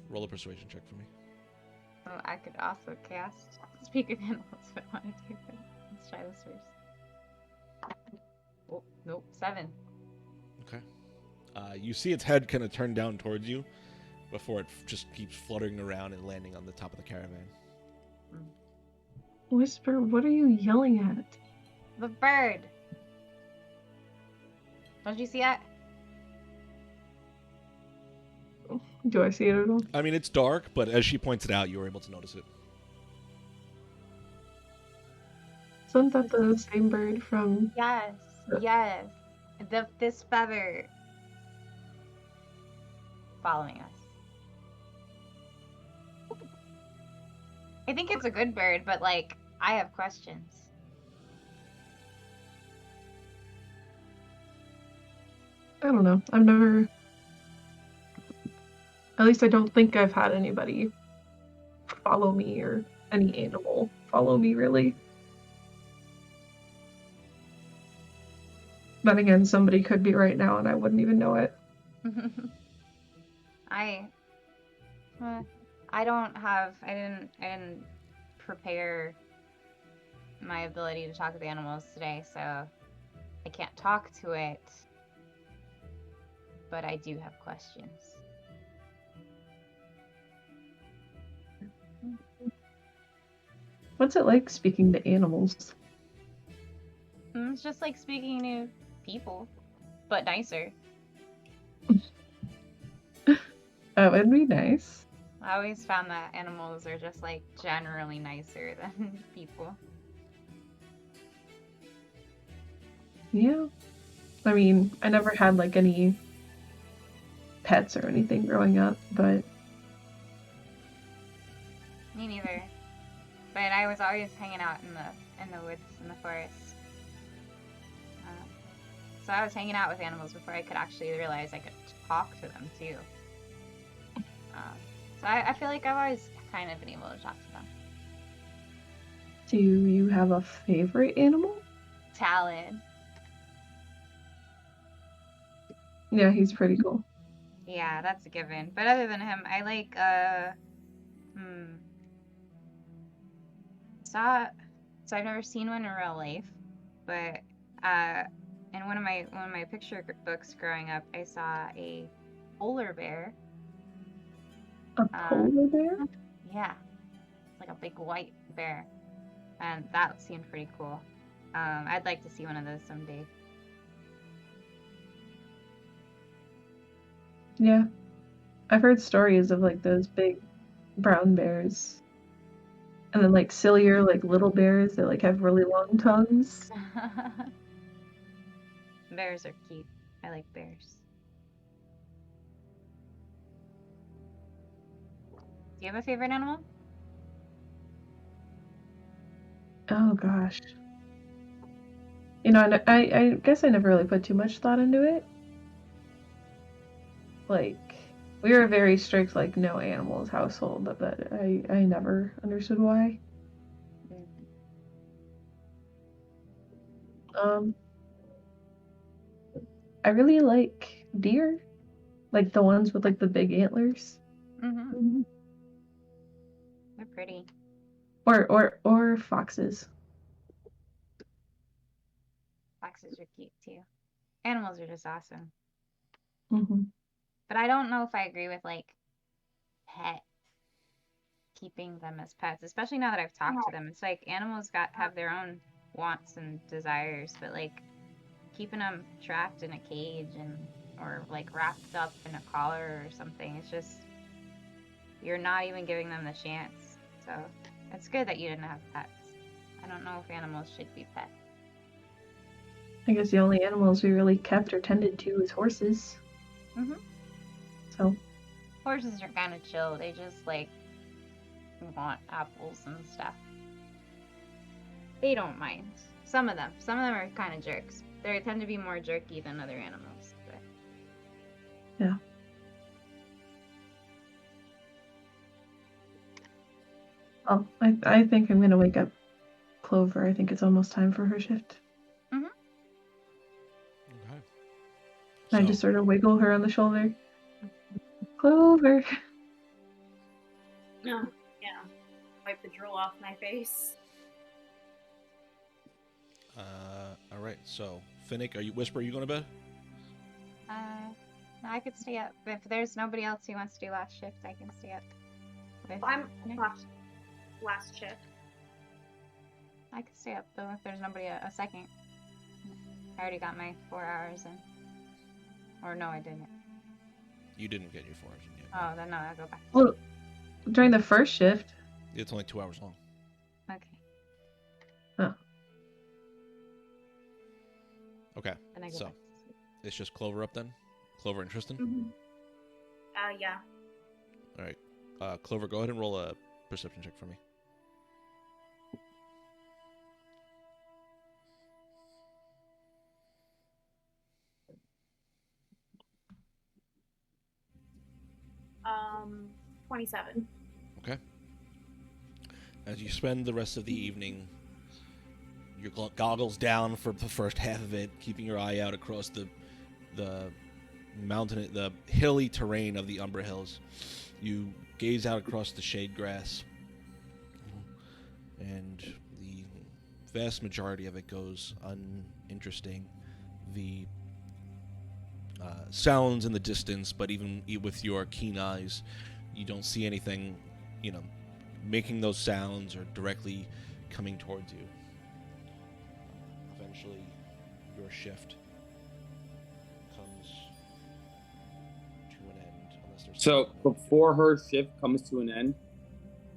Roll a persuasion check for me. Oh, I could also cast Speak of Animals if I wanted to. Let's try this first. Oh, nope, 7. Okay. You see its head kind of turn down towards you before it just keeps fluttering around and landing on the top of the caravan. Whisper, what are you yelling at? The bird! Don't you see that? Do I see it at all? I mean, it's dark, but as she points it out, you were able to notice it. Isn't that the same bird from... Yes, yes. This feather following us. I think it's a good bird, but like, I have questions. I don't know. I've never... At least I don't think I've had anybody follow me or any animal follow me, really. But again, somebody could be right now and I wouldn't even know it. I didn't prepare my ability to talk to the animals today, so I can't talk to it. But I do have questions. What's it like speaking to animals? It's just like speaking to people, but nicer. That would be nice. I always found that animals are just like generally nicer than people. Yeah. I mean, I never had like any pets or anything growing up, but Me neither. But I was always hanging out in the woods in the forest. So I was hanging out with animals before I could actually realize I could talk to them too. So I feel like I've always kind of been able to talk to them. do you have a favorite animal? Talon. Yeah, he's pretty cool. Yeah, that's a given. But other than him, I like so I've never seen one in real life, but in one of my picture books growing up, I saw a polar bear. A polar bear? Yeah, it's like a big white bear, and that seemed pretty cool. I'd like to see one of those someday. Yeah. I've heard stories of like those big brown bears. And then like sillier, like little bears that like have really long tongues. Bears are cute. I like bears. Do you have a favorite animal? Oh gosh. You know, and I guess I never really put too much thought into it. Like, we were a very strict, like, no animals household, but I never understood why. I really like deer. Like the ones with like the big antlers. Mm-hmm. They're pretty. Or foxes. Foxes are cute too. Animals are just awesome. Mm-hmm. But I don't know if I agree with like keeping them as pets, especially now that I've talked to them. It's like animals have their own wants and desires, but like keeping them trapped in a cage or like wrapped up in a collar or something, it's just, you're not even giving them the chance. So it's good that you didn't have pets. I don't know if animals should be pets. I guess the only animals we really kept or tended to was horses. Mm-hmm. So Horses are kind of chill. They just like want apples and stuff. They don't mind. Some of them are kind of jerks. They tend to be more jerky than other animals. But... Yeah. Oh, I think I'm gonna wake up Clover. I think it's almost time for her shift. Okay. I just sort of wiggle her on the shoulder. Clover. Yeah. Wipe the drool off my face. All right. So, Finnick, are you going to bed? No, I could stay up. If there's nobody else who wants to do last shift, I can stay up. I'm last shift. I could stay up though if there's nobody a second. I already got my 4 hours in. Or no, I didn't. You didn't get your 4 hours in yet. Oh, then no, I'll go back. Well, during the first shift. It's only 2 hours long. Okay. Oh. Okay. Then I go So, back to sleep. it's just Clover up then? Clover and Tristan? Mm-hmm. Yeah. All right. Clover, go ahead and roll a perception check for me. Um, 27. Okay. As you spend the rest of the evening, your goggles down for the first half of it, keeping your eye out across the hilly terrain of the Umbra Hills. You gaze out across the shade grass, and the vast majority of it goes uninteresting. The sounds in the distance, but even with your keen eyes, you don't see anything, making those sounds or directly coming towards you. Eventually, your shift comes to an end, unless there's So something more. before her shift comes to an end,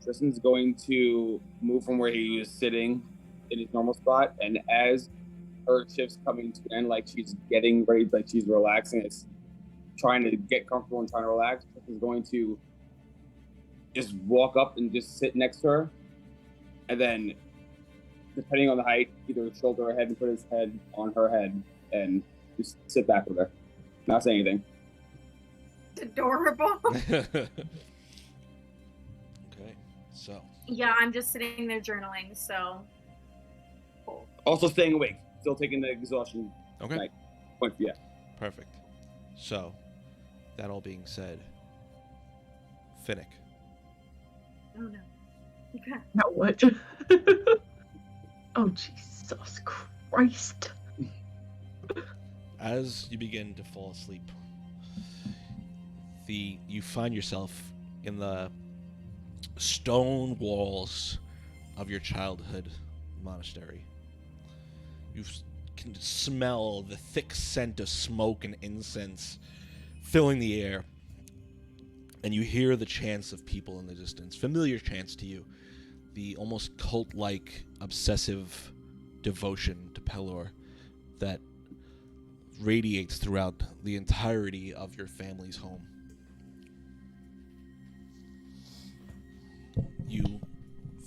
Tristan's going to move from where he was sitting in his normal spot, and as her shift's coming to an end, like she's getting ready, like she's relaxing, it's trying to get comfortable and trying to relax, Tristan's going to just walk up and just sit next to her, and then, depending on the height, either shoulder her head and put his head on her head and just sit back with her, not say anything. It's adorable. Okay, so Yeah, I'm just sitting there journaling, so. Cool. Also staying awake, still taking the exhaustion okay, Right. point. Yeah. perfect. So, that all being said, Finnick, Oh no. Okay. Now what? Oh, Jesus Christ. as you begin to fall asleep, you find yourself in the stone walls of your childhood monastery. You can smell the thick scent of smoke and incense filling the air, and you hear the chants of people in the distance, familiar chants to you, the almost cult-like obsessive devotion to Pelor that radiates throughout the entirety of your family's home. You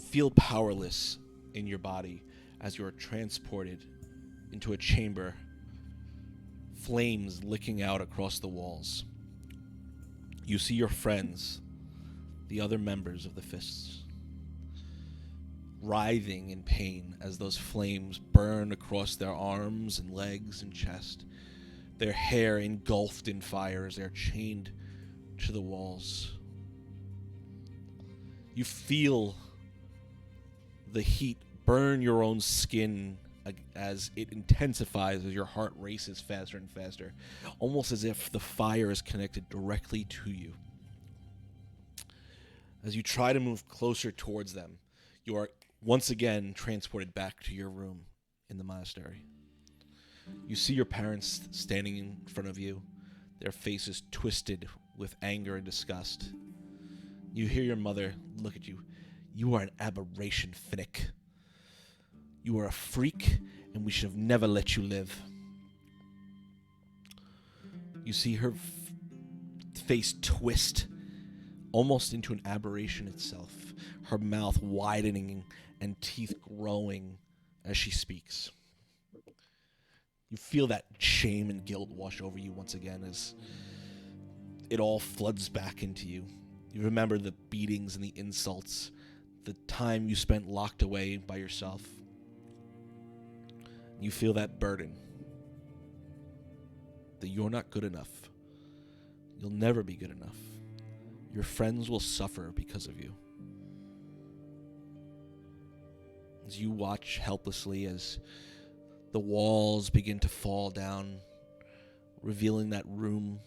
feel powerless in your body as you are transported into a chamber, flames licking out across the walls. You see your friends, the other members of the Fists, writhing in pain as those flames burn across their arms and legs and chest, their hair engulfed in fire as they're chained to the walls. You feel the heat burn your own skin as it intensifies, as your heart races faster and faster, almost as if the fire is connected directly to you. As you try to move closer towards them, you are once again transported back to your room in the monastery. You see your parents standing in front of you, their faces twisted with anger and disgust. You hear your mother look at you. You are an aberration, Finnick. You are a freak, and we should have never let you live. You see her face twist almost into an aberration itself, her mouth widening and teeth growing as she speaks. You feel that shame and guilt wash over you once again as it all floods back into you. You remember the beatings and the insults, the time you spent locked away by yourself. You feel that burden that you're not good enough. You'll never be good enough. Your friends will suffer because of you. As you watch helplessly as the walls begin to fall down, revealing that room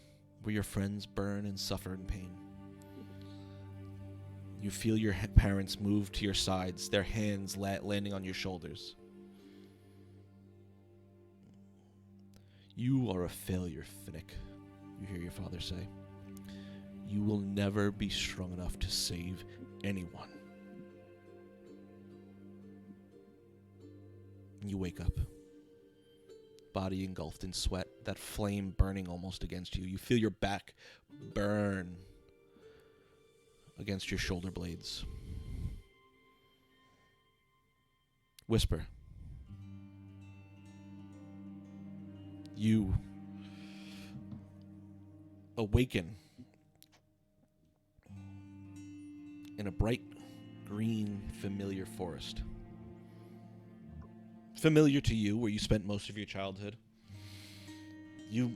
where your friends burn and suffer in pain. You feel your parents move to your sides, their hands landing on your shoulders. You are a failure, Finnick, you hear your father say. You will never be strong enough to save anyone. You wake up, body engulfed in sweat, that flame burning almost against you. You feel your back burn against your shoulder blades. Whisper. You awaken in a bright green familiar forest. Familiar to you, where you spent most of your childhood. You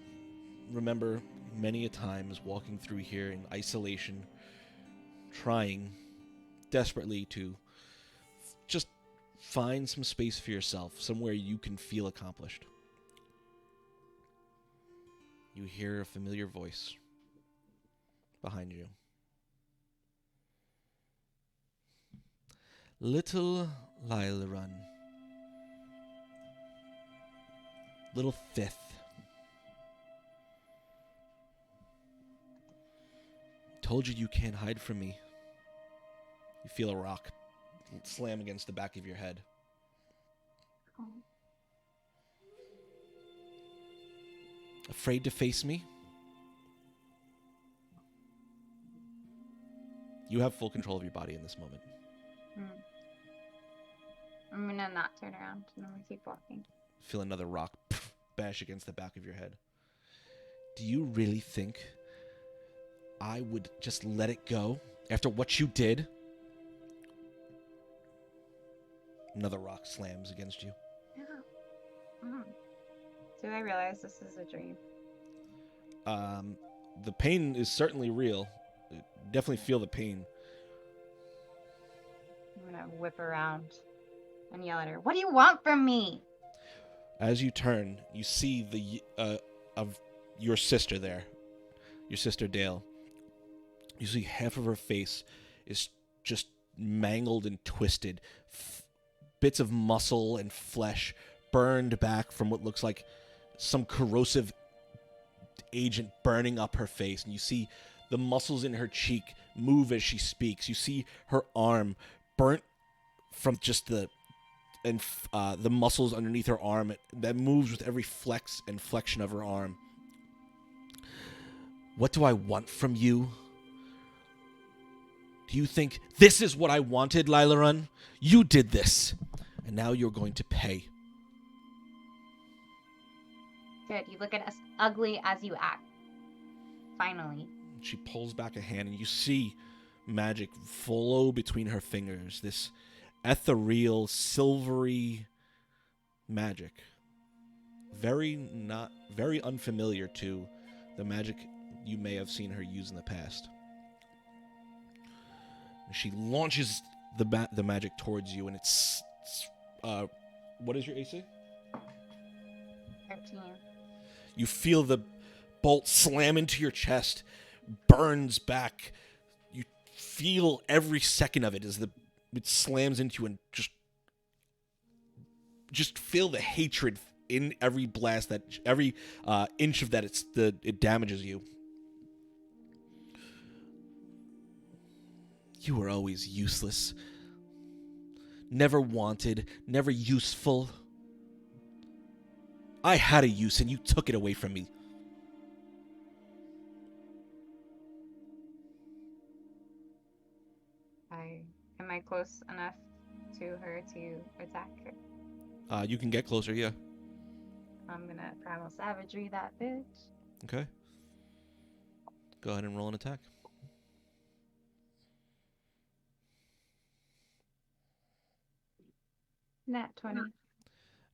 remember many a times walking through here in isolation, trying desperately to just find some space for yourself, somewhere you can feel accomplished. You hear a familiar voice behind you. Little Lailarun. Little fifth. Told you can't hide from me. You feel a rock slam against the back of your head. Afraid to face me? You have full control of your body in this moment. I'm gonna not turn around and I'm gonna keep walking. Feel another rock bash against the back of your head. Do you really think I would just let it go after what you did? Another rock slams against you. Yeah. Do I realize this is a dream? The pain is certainly real. Definitely feel the pain. I'm gonna whip around and yell at her. What do you want from me? As you turn, you see the of your sister there, your sister Dale. You see half of her face is just mangled and twisted. Bits of muscle and flesh burned back from what looks like some corrosive agent burning up her face. And you see the muscles in her cheek move as she speaks. You see her arm burnt from just the muscles underneath her arm that moves with every flex and flexion of her arm. What do I want from you? Do you think this is what I wanted, Lailarun? You did this, and now you're going to pay. Good, you look at as ugly as you act. Finally. She pulls back a hand, and you see magic flow between her fingers. This ethereal, silvery magic. Very unfamiliar to the magic you may have seen her use in the past. She launches the magic towards you, and it's what is your AC? 13. You feel the bolt slam into your chest, burns back. You feel every second of it as it slams into you, and just feel the hatred in every blast, that every inch of that it damages you. You were always useless. Never wanted, never useful. I had a use and you took it away from me. Am I close enough to her to attack her? You can get closer, yeah. I'm gonna primal savagery that bitch. Okay. Go ahead and roll an attack. Nat 20.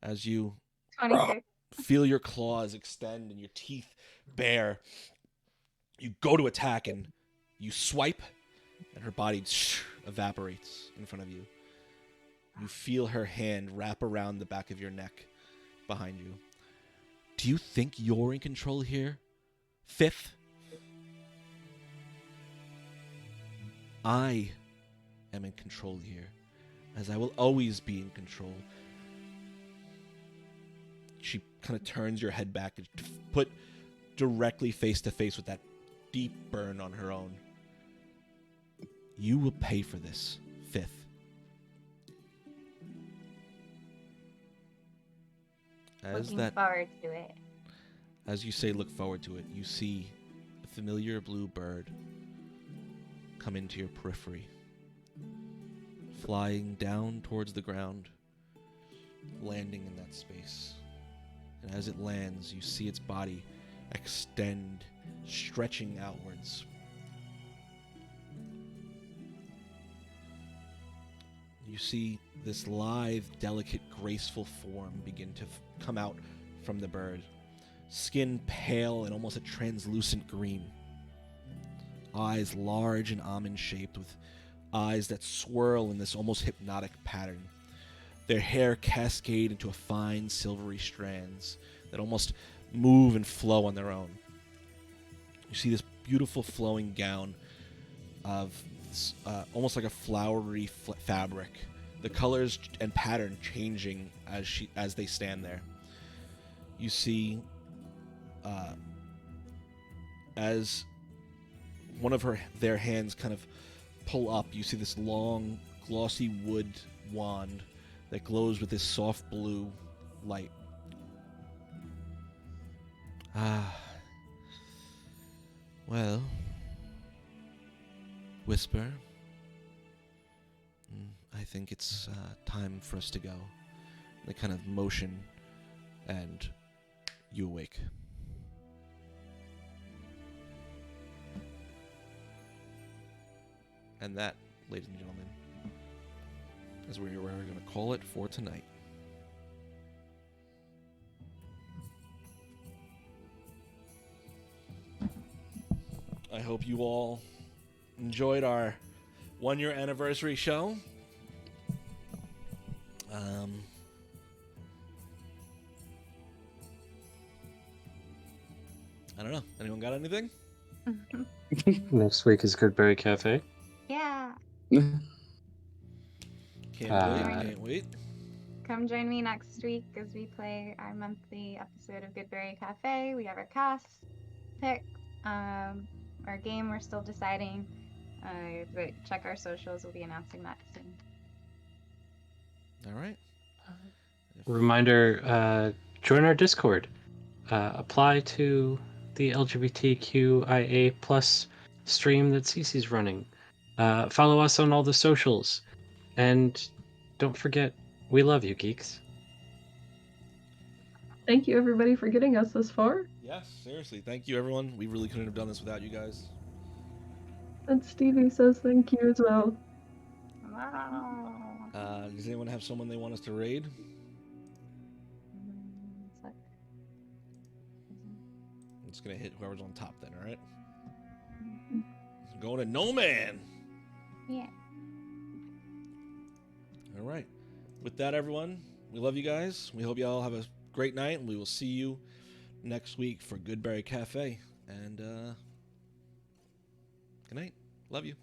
As you 26. feel your claws extend and your teeth bare, you go to attack and you swipe, and her body evaporates in front of you. You feel her hand wrap around the back of your neck behind you. Do you think you're in control here? Fifth? I am in control here, as I will always be in control. She kind of turns your head back and put directly face to face with that deep burn on her own. You will pay for this, Fifth. Looking forward to it. As you say, look forward to it, you see a familiar blue bird come into your periphery, flying down towards the ground, landing in that space. And as it lands, you see its body extend, stretching outwards. You see this lithe, delicate, graceful form begin to come out from the bird. Skin pale and almost a translucent green. Eyes large and almond-shaped, with eyes that swirl in this almost hypnotic pattern. Their hair cascade into a fine silvery strands that almost move and flow on their own. You see this beautiful flowing gown of almost like a flowery fabric. The colors and pattern changing as they stand there. You see, as one of their hands kind of pull up, you see this long, glossy wood wand that glows with this soft blue light. Well, Whisper, I think it's time for us to go. They kind of motion, and you awake. And that, ladies and gentlemen, is where we're going to call it for tonight. I hope you all enjoyed our 1-year anniversary show. I don't know. Anyone got anything? Next week is Goodberry Cafe. Yeah. Can't wait. Come join me next week as we play our monthly episode of Goodberry Cafe. We have our cast pick. Our game we're still deciding. But check our socials. We'll be announcing that soon. All right. Reminder, join our Discord. Apply to the LGBTQIA plus stream that Cece's running. Follow us on all the socials. And don't forget, we love you, geeks. Thank you, everybody, for getting us this far. Yes, seriously. Thank you, everyone. We really couldn't have done this without you guys. And Stevie says thank you as well. Wow. Does anyone have someone they want us to raid? I'm just going to hit whoever's on top then, all right? Going to No Man. Yeah. All right. With that, everyone, we love you guys. We hope you all have a great night, and we will see you next week for Goodberry Cafe. And good night. Love you.